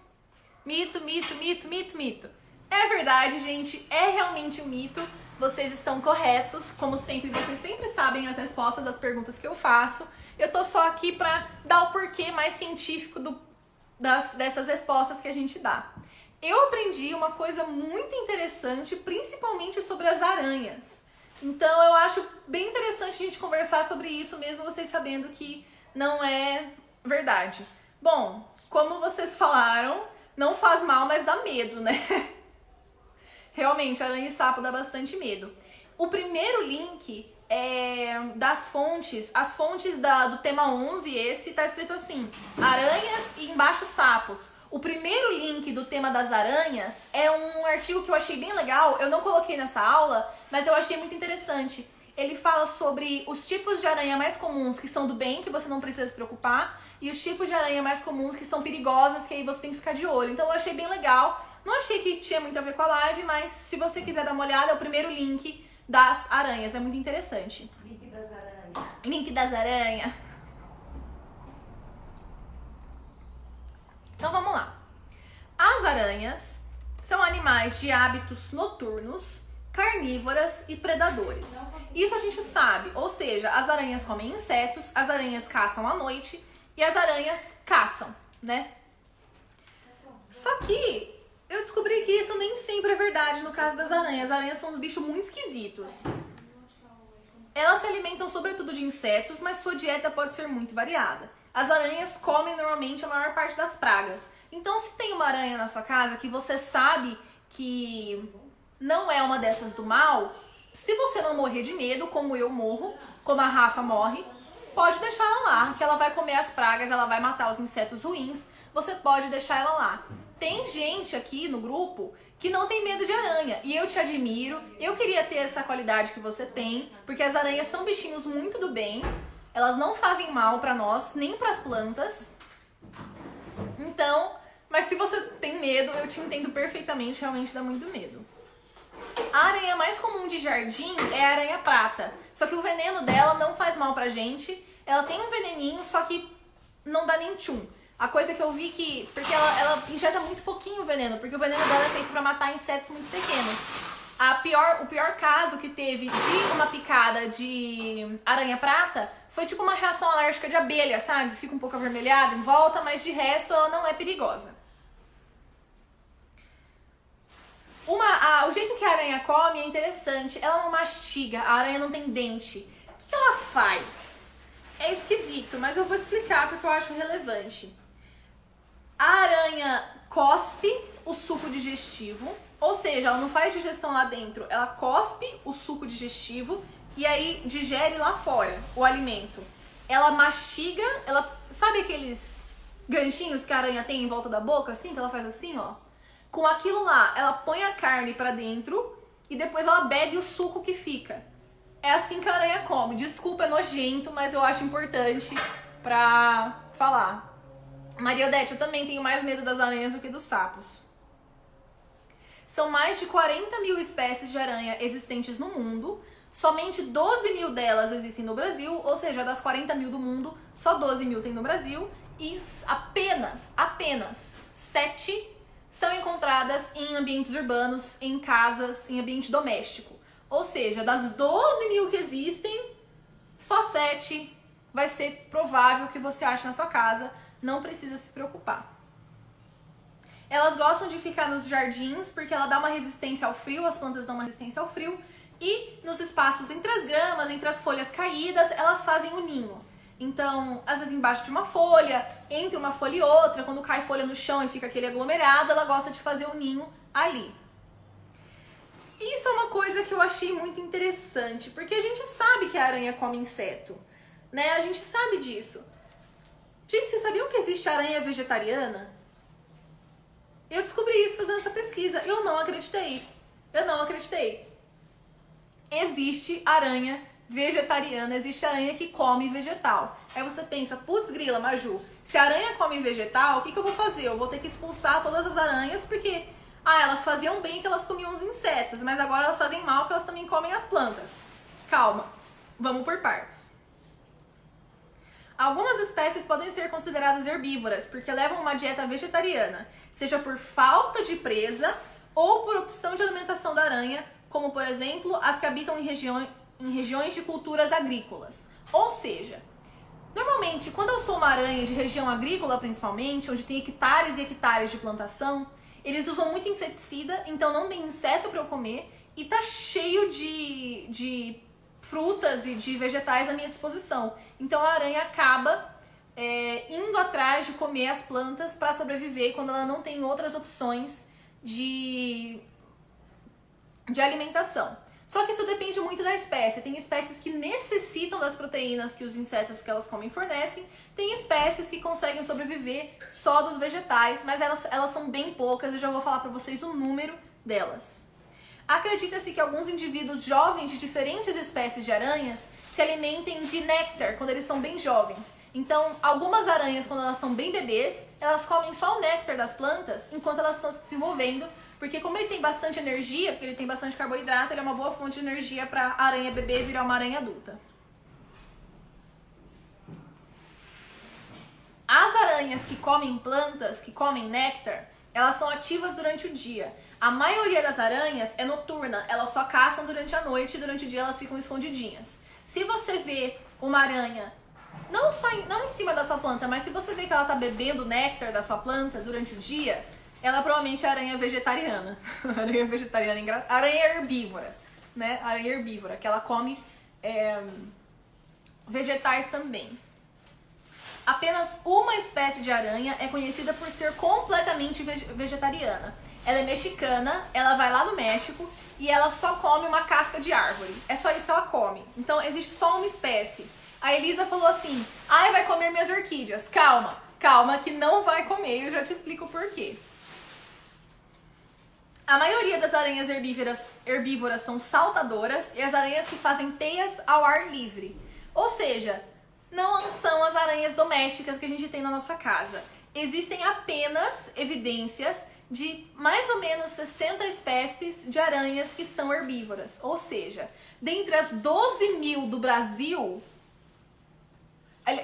Mito, mito, mito, mito, mito. É verdade, gente. É realmente um mito. Vocês estão corretos. Como sempre, vocês sempre sabem as respostas das perguntas que eu faço. Eu tô só aqui pra dar o porquê mais científico dessas respostas que a gente dá. Eu aprendi uma coisa muito interessante, principalmente sobre as aranhas. Então, eu acho bem interessante a gente conversar sobre isso, mesmo vocês sabendo que não é verdade. Bom, como vocês falaram, não faz mal, mas dá medo, né? Realmente, aranha e sapo dá bastante medo. O primeiro link é das fontes, as fontes do tema 11, esse tá escrito assim, aranhas e embaixo sapos. O primeiro link do tema das aranhas é um artigo que eu achei bem legal, eu não coloquei nessa aula, mas eu achei muito interessante. Ele fala sobre os tipos de aranha mais comuns que são do bem, que você não precisa se preocupar, e os tipos de aranha mais comuns que são perigosas, que aí você tem que ficar de olho. Então eu achei bem legal. Não achei que tinha muito a ver com a live, mas se você quiser dar uma olhada, é o primeiro link das aranhas. É muito interessante. Link das aranhas. Link das aranhas. Então vamos lá. As aranhas são animais de hábitos noturnos, carnívoras e predadores. Isso a gente sabe, ou seja, as aranhas comem insetos, as aranhas caçam à noite e as aranhas caçam, né? Só que eu descobri que isso nem sempre é verdade no caso das aranhas. As aranhas são bichos muito esquisitos. Elas se alimentam sobretudo de insetos, mas sua dieta pode ser muito variada. As aranhas comem normalmente a maior parte das pragas. Então, se tem uma aranha na sua casa que você sabe que não é uma dessas do mal, se você não morrer de medo, como eu morro, como a Rafa morre, pode deixar ela lá, que ela vai comer as pragas, ela vai matar os insetos ruins, você pode deixar ela lá. Tem gente aqui no grupo que não tem medo de aranha, e eu te admiro, eu queria ter essa qualidade que você tem, porque as aranhas são bichinhos muito do bem, elas não fazem mal pra nós, nem pras plantas. Então, mas se você tem medo, eu te entendo perfeitamente, realmente dá muito medo. A aranha mais comum de jardim é a aranha prata. Só que o veneno dela não faz mal pra gente. Ela tem um veneninho, só que não dá nem tchum. A coisa que eu vi que... Porque ela injeta muito pouquinho o veneno, porque o veneno dela é feito pra matar insetos muito pequenos. O pior caso que teve de uma picada de aranha prata foi tipo uma reação alérgica de abelha, sabe? Fica um pouco avermelhada em volta, mas de resto ela não é perigosa. O jeito que a aranha come é interessante. Ela não mastiga, a aranha não tem dente. O que ela faz? É esquisito, mas eu vou explicar porque eu acho relevante. A aranha cospe o suco digestivo, ou seja, ela não faz digestão lá dentro, ela cospe o suco digestivo e aí digere lá fora o alimento. Ela mastiga, sabe aqueles ganchinhos que a aranha tem em volta da boca, assim, que ela faz assim, ó? Com aquilo lá, ela põe a carne pra dentro e depois ela bebe o suco que fica. É assim que a aranha come. Desculpa, é nojento, mas eu acho importante pra falar. Maria Odete, eu também tenho mais medo das aranhas do que dos sapos. São mais de 40 mil espécies de aranha existentes no mundo. Somente 12 mil delas existem no Brasil, ou seja, das 40 mil do mundo, só 12 mil tem no Brasil. E apenas 7 são encontradas em ambientes urbanos, em casas, em ambiente doméstico. Ou seja, das 12 mil que existem, só 7 vai ser provável que você ache na sua casa. Não precisa se preocupar. Elas gostam de ficar nos jardins porque ela dá uma resistência ao frio, as plantas dão uma resistência ao frio. E nos espaços entre as gramas, entre as folhas caídas, elas fazem o ninho. Então, às vezes embaixo de uma folha, entre uma folha e outra, quando cai folha no chão e fica aquele aglomerado, ela gosta de fazer o ninho ali. Isso é uma coisa que eu achei muito interessante, porque a gente sabe que a aranha come inseto, né? A gente sabe disso. Gente, vocês sabiam que existe aranha vegetariana? Eu descobri isso fazendo essa pesquisa. Eu não acreditei. Existe aranha vegetariana, existe aranha que come vegetal. Aí você pensa, putz grila, Maju, se a aranha come vegetal, o que eu vou fazer? Eu vou ter que expulsar todas as aranhas porque, elas faziam bem que elas comiam os insetos, mas agora elas fazem mal que elas também comem as plantas. Calma, vamos por partes. Algumas espécies podem ser consideradas herbívoras porque levam uma dieta vegetariana, seja por falta de presa ou por opção de alimentação da aranha, como por exemplo as que habitam em regiões de culturas agrícolas. Ou seja, normalmente quando eu sou uma aranha de região agrícola principalmente, onde tem hectares e hectares de plantação, eles usam muito inseticida, então não tem inseto para eu comer e tá cheio de frutas e de vegetais à minha disposição. Então a aranha acaba indo atrás de comer as plantas para sobreviver quando ela não tem outras opções de alimentação. Só que isso depende muito da espécie. Tem espécies que necessitam das proteínas que os insetos que elas comem fornecem. Tem espécies que conseguem sobreviver só dos vegetais, mas elas são bem poucas. Eu já vou falar para vocês o número delas. Acredita-se que alguns indivíduos jovens de diferentes espécies de aranhas se alimentem de néctar quando eles são bem jovens. Então, algumas aranhas, quando elas são bem bebês, elas comem só o néctar das plantas enquanto elas estão se desenvolvendo, porque como ele tem bastante energia, porque ele tem bastante carboidrato, ele é uma boa fonte de energia para a aranha bebê virar uma aranha adulta. As aranhas que comem plantas, que comem néctar, elas são ativas durante o dia. A maioria das aranhas é noturna, elas só caçam durante a noite e durante o dia elas ficam escondidinhas. Se você vê uma aranha, não em cima da sua planta, mas se você vê que ela está bebendo néctar da sua planta durante o dia, ela provavelmente é aranha vegetariana. Aranha vegetariana, aranha herbívora, né? Aranha herbívora, que ela come vegetais também. Apenas uma espécie de aranha é conhecida por ser completamente vegetariana. Ela é mexicana, ela vai lá do México e ela só come uma casca de árvore. É só isso que ela come. Então existe só uma espécie. A Elisa falou assim, vai comer minhas orquídeas. Calma que não vai comer, eu já te explico por quê. A maioria das aranhas herbívoras são saltadoras e as aranhas que fazem teias ao ar livre. Ou seja, não são as aranhas domésticas que a gente tem na nossa casa. Existem apenas evidências de mais ou menos 60 espécies de aranhas que são herbívoras. Ou seja, dentre as 12 mil do Brasil,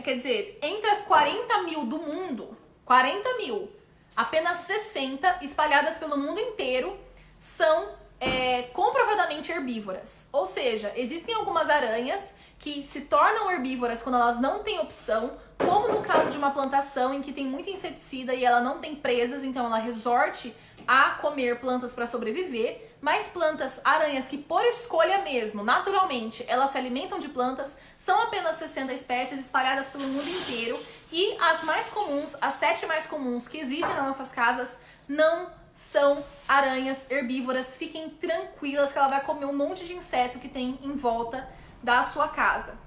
quer dizer, entre as 40 mil do mundo, 40 mil, apenas 60 espalhadas pelo mundo inteiro são comprovadamente herbívoras. Ou seja, existem algumas aranhas que se tornam herbívoras quando elas não têm opção, como no caso de uma plantação em que tem muito inseticida e ela não tem presas, então ela resorte a comer plantas para sobreviver, mas plantas, aranhas que por escolha mesmo, naturalmente, elas se alimentam de plantas, são apenas 60 espécies espalhadas pelo mundo inteiro e as mais comuns, as 7 mais comuns que existem nas nossas casas, não são aranhas herbívoras. Fiquem tranquilas que ela vai comer um monte de inseto que tem em volta da sua casa.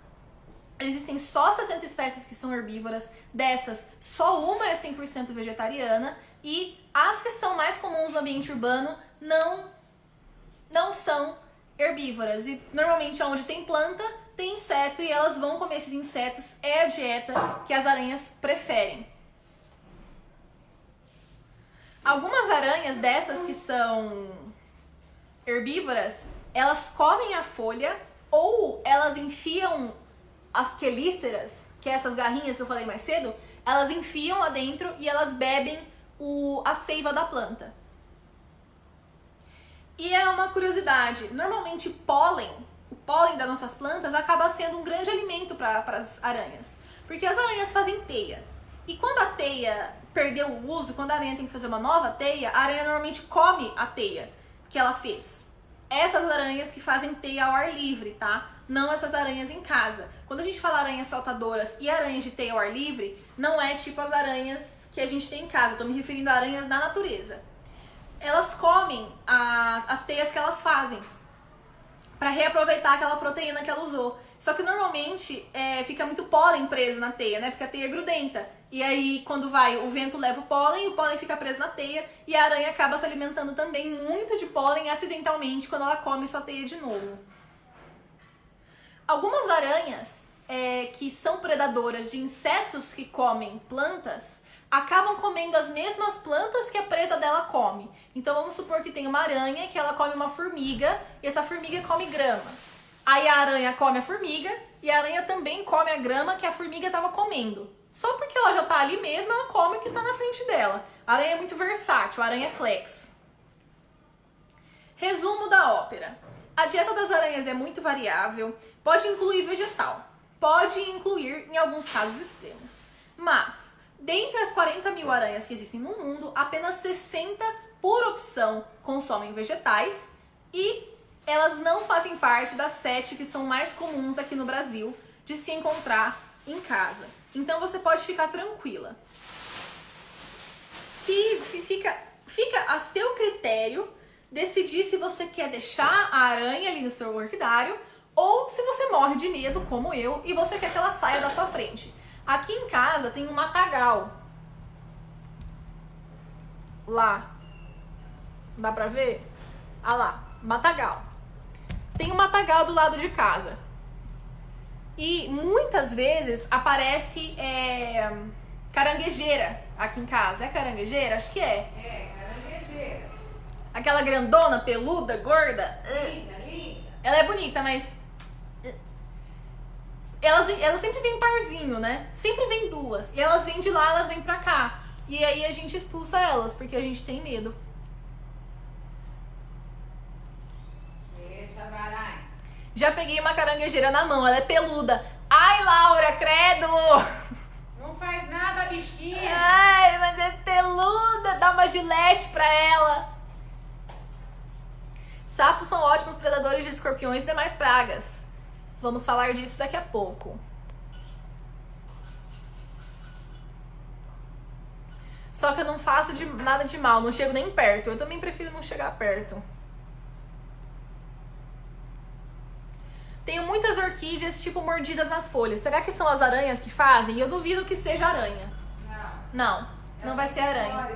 Existem só 60 espécies que são herbívoras, dessas só uma é 100% vegetariana e as que são mais comuns no ambiente urbano não são herbívoras. E normalmente onde tem planta, tem inseto e elas vão comer esses insetos, é a dieta que as aranhas preferem. Algumas aranhas dessas que são herbívoras, elas comem a folha ou elas enfiam as quelíceras, que é essas garrinhas que eu falei mais cedo, elas enfiam lá dentro e elas bebem a seiva da planta. E é uma curiosidade, normalmente o pólen das nossas plantas acaba sendo um grande alimento para as aranhas, porque as aranhas fazem teia. E quando a teia perdeu o uso, quando a aranha tem que fazer uma nova teia, a aranha normalmente come a teia que ela fez. essas aranhas que fazem teia ao ar livre, tá? Não essas aranhas em casa. Quando a gente fala aranhas saltadoras e aranhas de teia ao ar livre, não é tipo as aranhas que a gente tem em casa. Eu tô me referindo a aranhas da natureza. Elas comem as teias que elas fazem para reaproveitar aquela proteína que ela usou. Só que normalmente fica muito pólen preso na teia, né? Porque a teia é grudenta. E aí, quando o vento leva o pólen fica preso na teia e a aranha acaba se alimentando também muito de pólen acidentalmente quando ela come sua teia de novo. Algumas aranhas que são predadoras de insetos que comem plantas acabam comendo as mesmas plantas que a presa dela come. Então vamos supor que tem uma aranha que ela come uma formiga e essa formiga come grama. Aí a aranha come a formiga e a aranha também come a grama que a formiga estava comendo. Só porque ela já está ali mesmo, ela come o que está na frente dela. A aranha é muito versátil, a aranha é flex. Resumo da ópera. A dieta das aranhas é muito variável, pode incluir vegetal, pode incluir em alguns casos extremos. Mas, dentre as 40 mil aranhas que existem no mundo, apenas 60, por opção, consomem vegetais e elas não fazem parte das 7 que são mais comuns aqui no Brasil de se encontrar em casa. Então você pode ficar tranquila. Fica a seu critério decidir se você quer deixar a aranha ali no seu orquidário ou se você morre de medo, como eu, e você quer que ela saia da sua frente. Aqui em casa tem um matagal. Lá. Dá pra ver? Ah lá, matagal. Tem um matagal do lado de casa. E muitas vezes aparece caranguejeira aqui em casa. É caranguejeira? Acho que é. É, caranguejeira. Aquela grandona, peluda, gorda. Linda, linda. Ela é bonita, mas elas sempre vêm parzinho, né? Sempre vem duas. E elas vêm de lá, elas vêm pra cá. E aí a gente expulsa elas, porque a gente tem medo. Deixa, varai. Já peguei uma caranguejeira na mão, ela é peluda. Ai, Laura, credo! Não faz nada, bichinha. Ai, mas é peluda, dá uma gilete pra ela. Sapos são ótimos predadores de escorpiões e demais pragas. Vamos falar disso daqui a pouco. Só que eu não faço nada de mal, não chego nem perto. Eu também prefiro não chegar perto. Tenho muitas orquídeas, tipo, mordidas nas folhas. Será que são as aranhas que fazem? Eu duvido que seja aranha. Não vai ser aranha.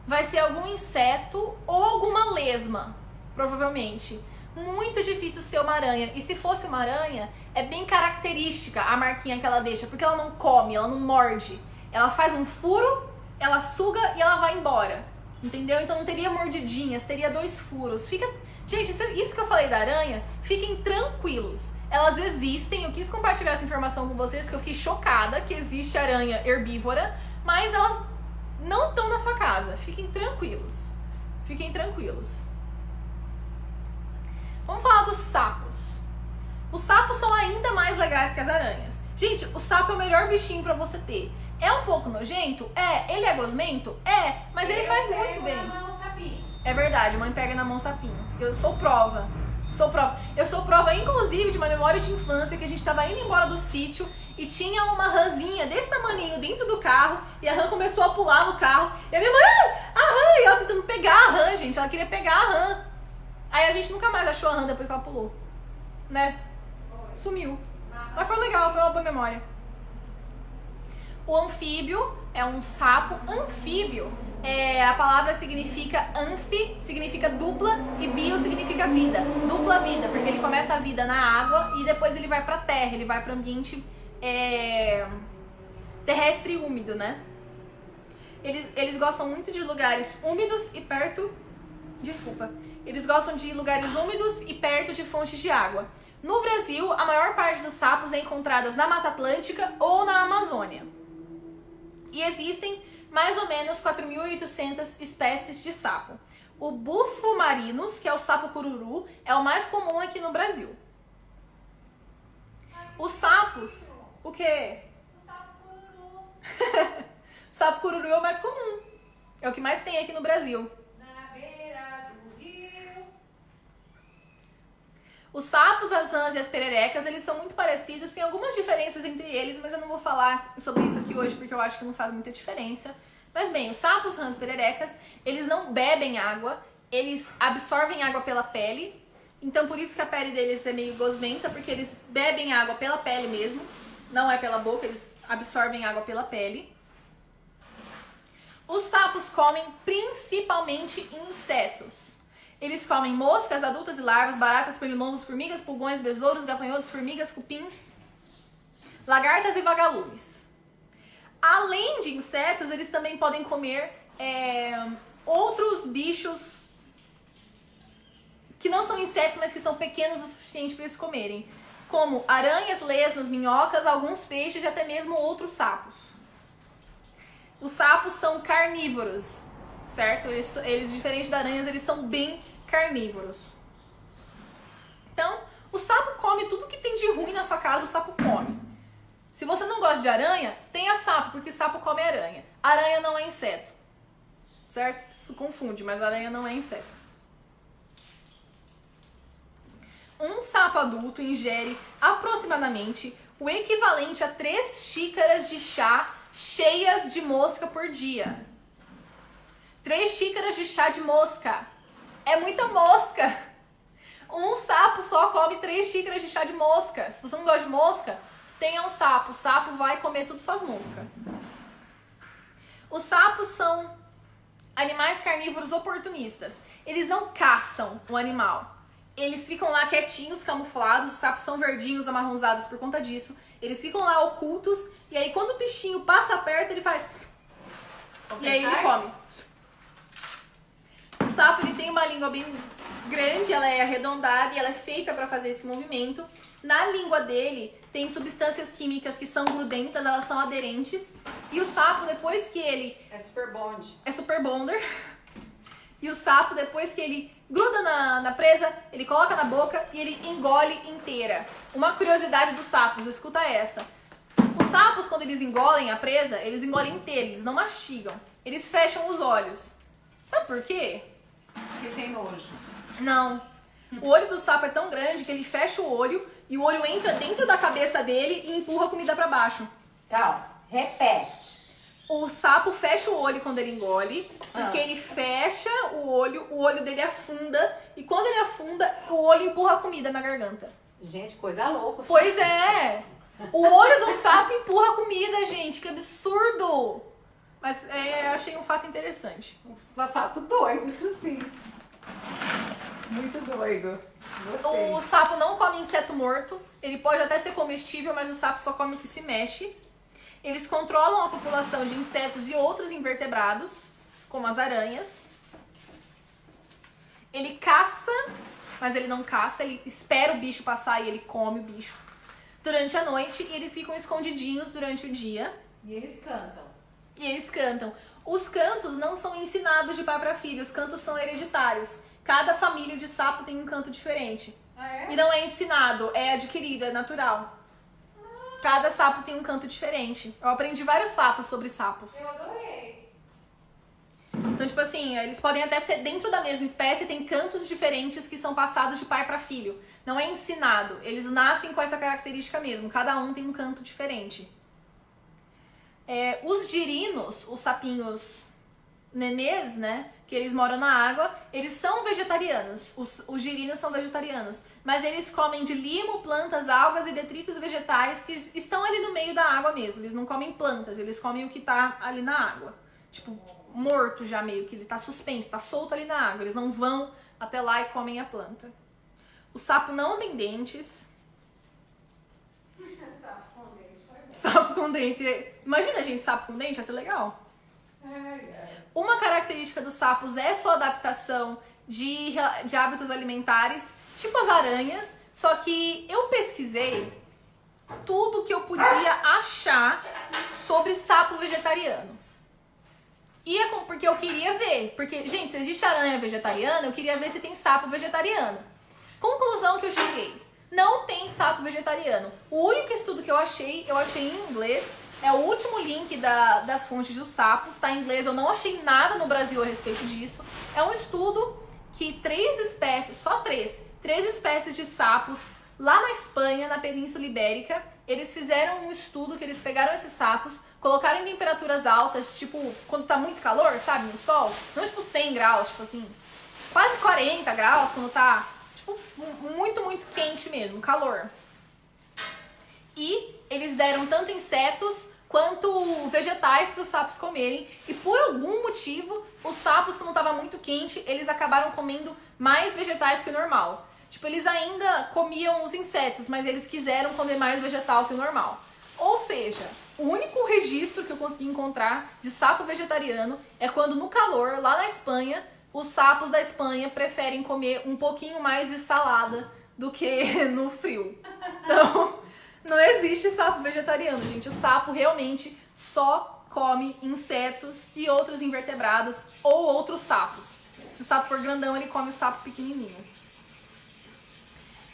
Vai ser algum inseto ou alguma lesma, provavelmente. Muito difícil ser uma aranha. E se fosse uma aranha, é bem característica a marquinha que ela deixa, porque ela não come, ela não morde. Ela faz um furo, ela suga e ela vai embora. Entendeu? Então não teria mordidinhas, teria 2 furos. Gente, isso que eu falei da aranha, fiquem tranquilos. Elas existem, eu quis compartilhar essa informação com vocês, porque eu fiquei chocada que existe aranha herbívora, mas elas não estão na sua casa. Fiquem tranquilos. Fiquem tranquilos. Vamos falar dos sapos. Os sapos são ainda mais legais que as aranhas. Gente, o sapo é o melhor bichinho pra você ter. É um pouco nojento? É. Ele é gosmento? É. Mas ele faz muito bem. É verdade, mãe pega na mão sapinho. Eu sou prova. Eu sou prova, inclusive, de uma memória de infância que a gente tava indo embora do sítio e tinha uma rãzinha desse tamaninho dentro do carro e a rã começou a pular no carro. E a minha mãe, a rã! E ela tentando pegar a rã, gente. Ela queria pegar a rã. Aí a gente nunca mais achou a rã depois que ela pulou. Né? Sumiu. Mas foi legal, foi uma boa memória. O anfíbio é um sapo anfíbio. A palavra significa anfi, significa dupla, e bio significa vida. Dupla vida, porque ele começa a vida na água e depois ele vai pra terra, ele vai pro ambiente terrestre e úmido, né? Eles gostam muito de lugares úmidos e perto... Desculpa. Eles gostam de lugares úmidos e perto de fontes de água. No Brasil, a maior parte dos sapos é encontrada na Mata Atlântica ou na Amazônia. E existem mais ou menos 4.800 espécies de sapo. O bufo marinus, que é o sapo cururu, é o mais comum aqui no Brasil. Os sapos... O quê? O sapo cururu. O sapo cururu é o mais comum. É o que mais tem aqui no Brasil. Na beira do rio. Os sapos, as rãs e as pererecas, eles são muito parecidos, tem algumas diferenças entre eles, mas eu não vou falar sobre isso aqui hoje porque eu acho que não faz muita diferença. Mas bem, os sapos, rãs e pererecas, eles não bebem água, eles absorvem água pela pele, então por isso que a pele deles é meio gosmenta, porque eles bebem água pela pele mesmo, não é pela boca, eles absorvem água pela pele. Os sapos comem principalmente insetos. Eles comem moscas adultas e larvas, baratas, pernilongos, formigas, pulgões, besouros, gafanhotos, formigas, cupins, lagartas e vagalumes. Além de insetos, eles também podem comer outros bichos que não são insetos, mas que são pequenos o suficiente para eles comerem, como aranhas, lesmas, minhocas, alguns peixes e até mesmo outros sapos. Os sapos são carnívoros, certo? Eles diferente das aranhas, eles são bem carnívoros. Então, o sapo come tudo que tem de ruim na sua casa, o sapo come. Se você não gosta de aranha, tenha sapo, porque sapo come aranha. Aranha não é inseto, certo? Isso confunde, mas aranha não é inseto. Um sapo adulto ingere aproximadamente o equivalente a 3 xícaras de chá cheias de mosca por dia. 3 xícaras de chá de mosca. É muita mosca. Um sapo só come 3 xícaras de chá de mosca. Se você não gosta de mosca, tenha um sapo. O sapo vai comer tudo suas moscas. Os sapos são animais carnívoros oportunistas. Eles não caçam o animal. Eles ficam lá quietinhos, camuflados. Os sapos são verdinhos, amarronzados por conta disso. Eles ficam lá ocultos. E aí quando o bichinho passa perto, ele faz... E aí ele come. O sapo ele tem uma língua bem grande, ela é arredondada e ela é feita para fazer esse movimento. Na língua dele tem substâncias químicas que são grudentas, elas são aderentes. E o sapo, depois que ele... É super bond. É super bonder. E o sapo, depois que ele gruda na presa, ele coloca na boca e ele engole inteira. Uma curiosidade dos sapos, escuta essa. Os sapos, quando eles engolem a presa, eles engolem inteira, eles não mastigam. Eles fecham os olhos. Sabe por quê? Porque tem nojo. Não. O olho do sapo é tão grande que ele fecha o olho e o olho entra dentro da cabeça dele e empurra a comida pra baixo. Calma, repete. O sapo fecha o olho quando ele engole, porque ele fecha o olho dele afunda e quando ele afunda, o olho empurra a comida na garganta. Gente, coisa louca. Pois é! O olho do sapo empurra a comida, gente, que absurdo! Mas eu achei um fato interessante. Um fato doido, isso sim. Muito doido. Gostei. O sapo não come inseto morto, ele pode até ser comestível, mas o sapo só come o que se mexe. Eles controlam a população de insetos e outros invertebrados, como as aranhas. Ele caça, mas ele não caça, ele espera o bicho passar e ele come o bicho durante a noite. E eles ficam escondidinhos durante o dia. E eles cantam. Os cantos não são ensinados de pai para filho, os cantos são hereditários. Cada família de sapo tem um canto diferente. Ah, é? E não é ensinado, é adquirido, é natural. Cada sapo tem um canto diferente. Eu aprendi vários fatos sobre sapos. Eu adorei. Então, tipo assim, eles podem até ser dentro da mesma espécie, tem cantos diferentes que são passados de pai para filho. Não é ensinado, eles nascem com essa característica mesmo. Cada um tem um canto diferente. Os girinos, os sapinhos nenês, né, que eles moram na água, eles são vegetarianos. Os girinos são vegetarianos, mas eles comem de limo, plantas, algas e detritos vegetais que estão ali no meio da água mesmo. Eles não comem plantas, eles comem o que tá ali na água. Tipo, morto já meio, que ele tá suspenso, tá solto ali na água. Eles não vão até lá e comem a planta. O sapo não tem dentes. Sapo com dente. Imagina, gente, sapo com dente, ia ser legal. Uma característica dos sapos é sua adaptação de hábitos alimentares, tipo as aranhas, só que eu pesquisei tudo que eu podia achar sobre sapo vegetariano. E porque eu queria ver, porque, gente, se existe aranha vegetariana, eu queria ver se tem sapo vegetariano. Conclusão que eu cheguei. Não tem sapo vegetariano. O único estudo que eu achei em inglês. É o último link das fontes dos sapos, tá em inglês. Eu não achei nada no Brasil a respeito disso. É um estudo que 3 espécies, só 3 espécies de sapos lá na Espanha, na Península Ibérica, eles fizeram um estudo que eles pegaram esses sapos, colocaram em temperaturas altas, tipo, quando tá muito calor, sabe, no sol, não tipo 100 graus, tipo assim, quase 40 graus, quando tá, tipo, muito, muito quente mesmo, calor. E eles deram tanto insetos quanto vegetais para os sapos comerem, e por algum motivo, os sapos, quando estava muito quente, eles acabaram comendo mais vegetais que o normal. Tipo, eles ainda comiam os insetos, mas eles quiseram comer mais vegetal que o normal. Ou seja, o único registro que eu consegui encontrar de sapo vegetariano é quando no calor, lá na Espanha, os sapos da Espanha preferem comer um pouquinho mais de salada do que no frio. Então, não existe sapo vegetariano, gente. O sapo realmente só come insetos e outros invertebrados ou outros sapos. Se o sapo for grandão, ele come o sapo pequenininho.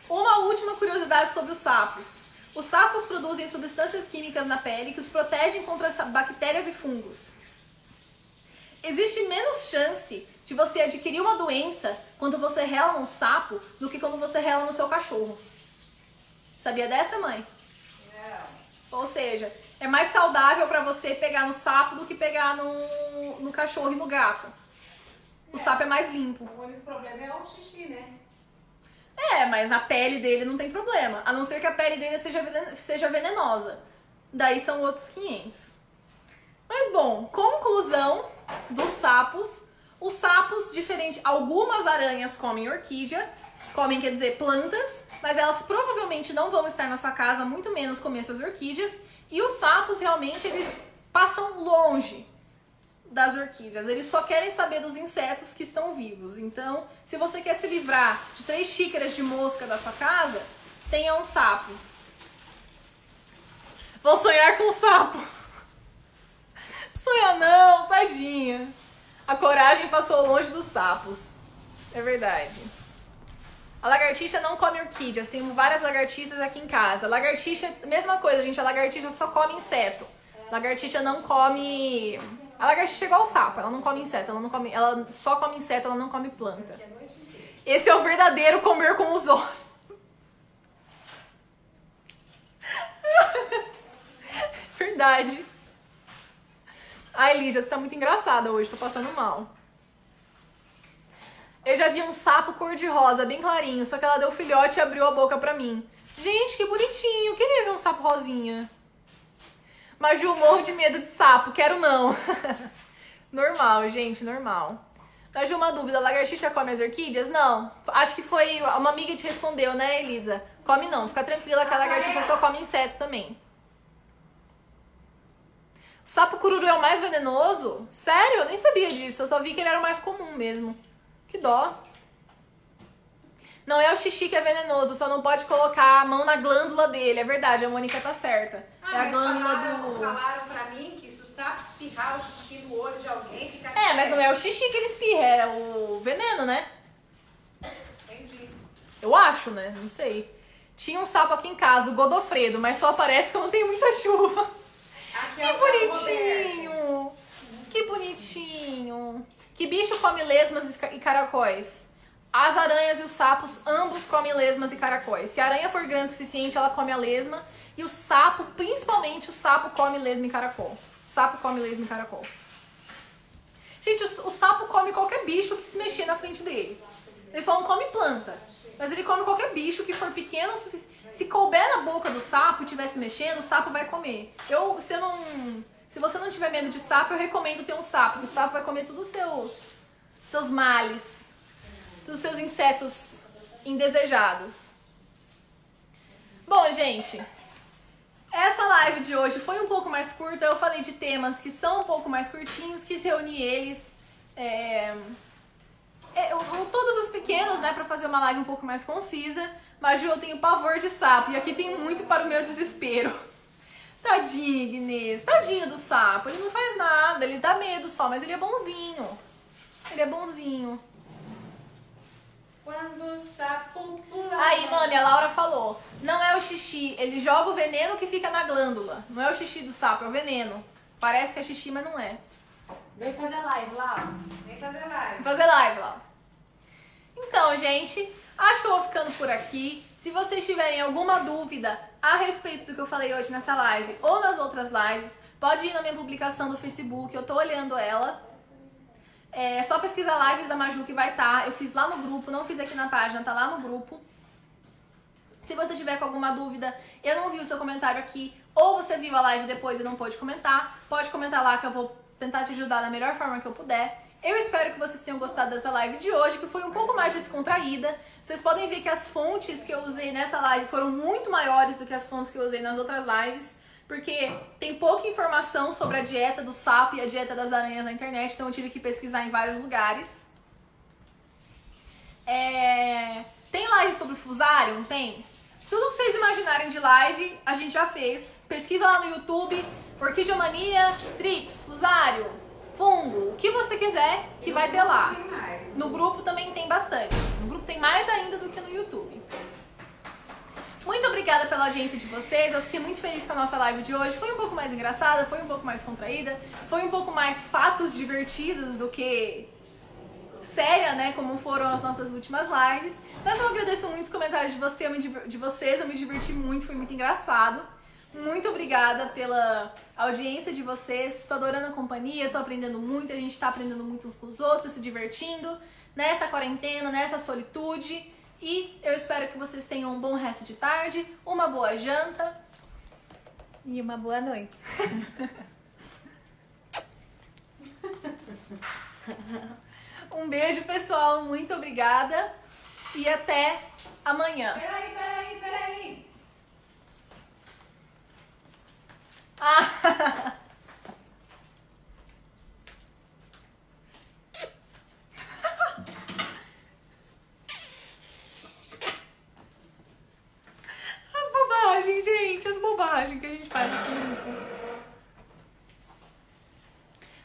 Uma última curiosidade sobre os sapos. Os sapos produzem substâncias químicas na pele que os protegem contra bactérias e fungos. Existe menos chance de você adquirir uma doença quando você rela num sapo do que quando você rela no seu cachorro. Sabia dessa, mãe? Não. Ou seja, é mais saudável para você pegar no sapo do que pegar no cachorro e no gato. O sapo é mais limpo. O único problema é o xixi, né? É, mas na pele dele não tem problema. A não ser que a pele dele seja venenosa. Daí são outros 500. Mas bom, conclusão dos sapos. Os sapos, diferente, algumas aranhas comem orquídea. Comem, quer dizer, plantas. Mas elas provavelmente não vão estar na sua casa, muito menos comer suas orquídeas. E os sapos, realmente, eles passam longe das orquídeas. Eles só querem saber dos insetos que estão vivos. Então, se você quer se livrar de 3 xícaras de mosca da sua casa, tenha um sapo. Vou sonhar com um sapo. Sonha não, tadinha. A coragem passou longe dos sapos. É verdade. A lagartixa não come orquídeas. Tem várias lagartixas aqui em casa. Lagartixa, mesma coisa, gente. A lagartixa só come inseto. Lagartixa não come... A lagartixa é igual ao sapo, ela não come inseto, ela só come inseto, ela não come planta. Esse é o verdadeiro comer com os olhos. Verdade. Ai, Lígia, você tá muito engraçada hoje, tô passando mal. Eu já vi um sapo cor-de-rosa, bem clarinho, só que ela deu filhote e abriu a boca pra mim. Gente, que bonitinho, eu queria ver um sapo rosinha. Maju, morro de medo de sapo, quero não. Normal, gente, normal. Maju, uma dúvida, a lagartixa come as orquídeas? Não, acho que foi uma amiga que te respondeu, né, Elisa? Come não, fica tranquila que a lagartixa só come inseto também. O sapo cururu é o mais venenoso? Sério? Eu nem sabia disso, eu só vi que ele era o mais comum mesmo. Que dó. Não é o xixi que é venenoso, só não pode colocar a mão na glândula dele. É verdade, a Mônica tá certa. É a glândula do... Falaram pra mim que se o sapo espirrar o xixi no olho de alguém, fica assim. É, mas não é o xixi que ele espirra, é o veneno, né? Entendi. Eu acho, né? Não sei. Tinha um sapo aqui em casa, o Godofredo, mas só aparece quando tem muita chuva. Aqui Que bonitinho! Que bonitinho! Que bicho come lesmas e caracóis? As aranhas e os sapos, ambos comem lesmas e caracóis. Se a aranha for grande o suficiente, ela come a lesma. E o sapo, principalmente o sapo, come lesma e caracol. Sapo come lesma e caracol. Gente, o sapo come qualquer bicho que se mexer na frente dele. Ele só não come planta. Mas ele come qualquer bicho que for pequeno o suficiente. Se couber na boca do sapo e estiver se mexendo, o sapo vai comer. Se você não tiver medo de sapo, eu recomendo ter um sapo. Porque o sapo vai comer todos os seus males. Dos seus insetos indesejados. Bom, gente, essa live de hoje foi um pouco mais curta. Eu falei de temas que são um pouco mais curtinhos, quis reunir eles, todos os pequenos, né, pra fazer uma live um pouco mais concisa. Mas, Ju, eu tenho pavor de sapo e aqui tem muito para o meu desespero. Tadinho, Inês, tadinho do sapo, ele não faz nada, ele dá medo só, mas ele é bonzinho. Ele é bonzinho. Quando o sapo pula... Aí, mami, a Laura falou, não é o xixi, ele joga o veneno que fica na glândula. Não é o xixi do sapo, é o veneno. Parece que é xixi, mas não é. Vem fazer live lá. Vem fazer live. Vou fazer live, Laura. Então, gente, acho que eu vou ficando por aqui. Se vocês tiverem alguma dúvida a respeito do que eu falei hoje nessa live ou nas outras lives, pode ir na minha publicação do Facebook, eu tô olhando ela. É só pesquisar lives da Maju que vai estar. Eu fiz lá no grupo, não fiz aqui na página, tá lá no grupo. Se você tiver com alguma dúvida, eu não vi o seu comentário aqui, ou você viu a live depois e não pôde comentar, pode comentar lá que eu vou tentar te ajudar da melhor forma que eu puder. Eu espero que vocês tenham gostado dessa live de hoje, que foi um pouco mais descontraída. Vocês podem ver que as fontes que eu usei nessa live foram muito maiores do que as fontes que eu usei nas outras lives, porque tem pouca informação sobre a dieta do sapo e a dieta das aranhas na internet, então eu tive que pesquisar em vários lugares. Tem live sobre o Fusarium? Tem. Tudo que vocês imaginarem de live, a gente já fez. Pesquisa lá no YouTube, Orquidiomania, Trips, Fusarium, fungo, o que você quiser que vai ter lá. No grupo também tem bastante. No grupo tem mais ainda do que no YouTube. Muito obrigada pela audiência de vocês. Eu fiquei muito feliz com a nossa live de hoje. Foi um pouco mais engraçada, foi um pouco mais contraída, foi um pouco mais fatos divertidos do que séria, né, como foram as nossas últimas lives. Mas eu agradeço muito os comentários de vocês, eu me diverti muito, foi muito engraçado. Muito obrigada pela audiência de vocês, estou adorando a companhia, estou aprendendo muito, a gente está aprendendo muito uns com os outros, se divertindo nessa quarentena, nessa solitude. E eu espero que vocês tenham um bom resto de tarde, uma boa janta e uma boa noite. Um beijo, pessoal, muito obrigada e até amanhã. Peraí. Ah. As bobagens, gente, as bobagens que a gente faz assim.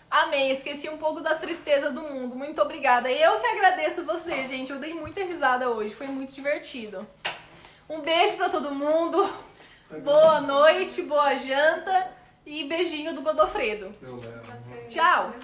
Amei, esqueci um pouco das tristezas do mundo. Muito obrigada. Eu que agradeço você, gente. Eu dei muita risada hoje, foi muito divertido. Um beijo pra todo mundo. Boa noite, boa janta e beijinho do Godofredo. Tchau!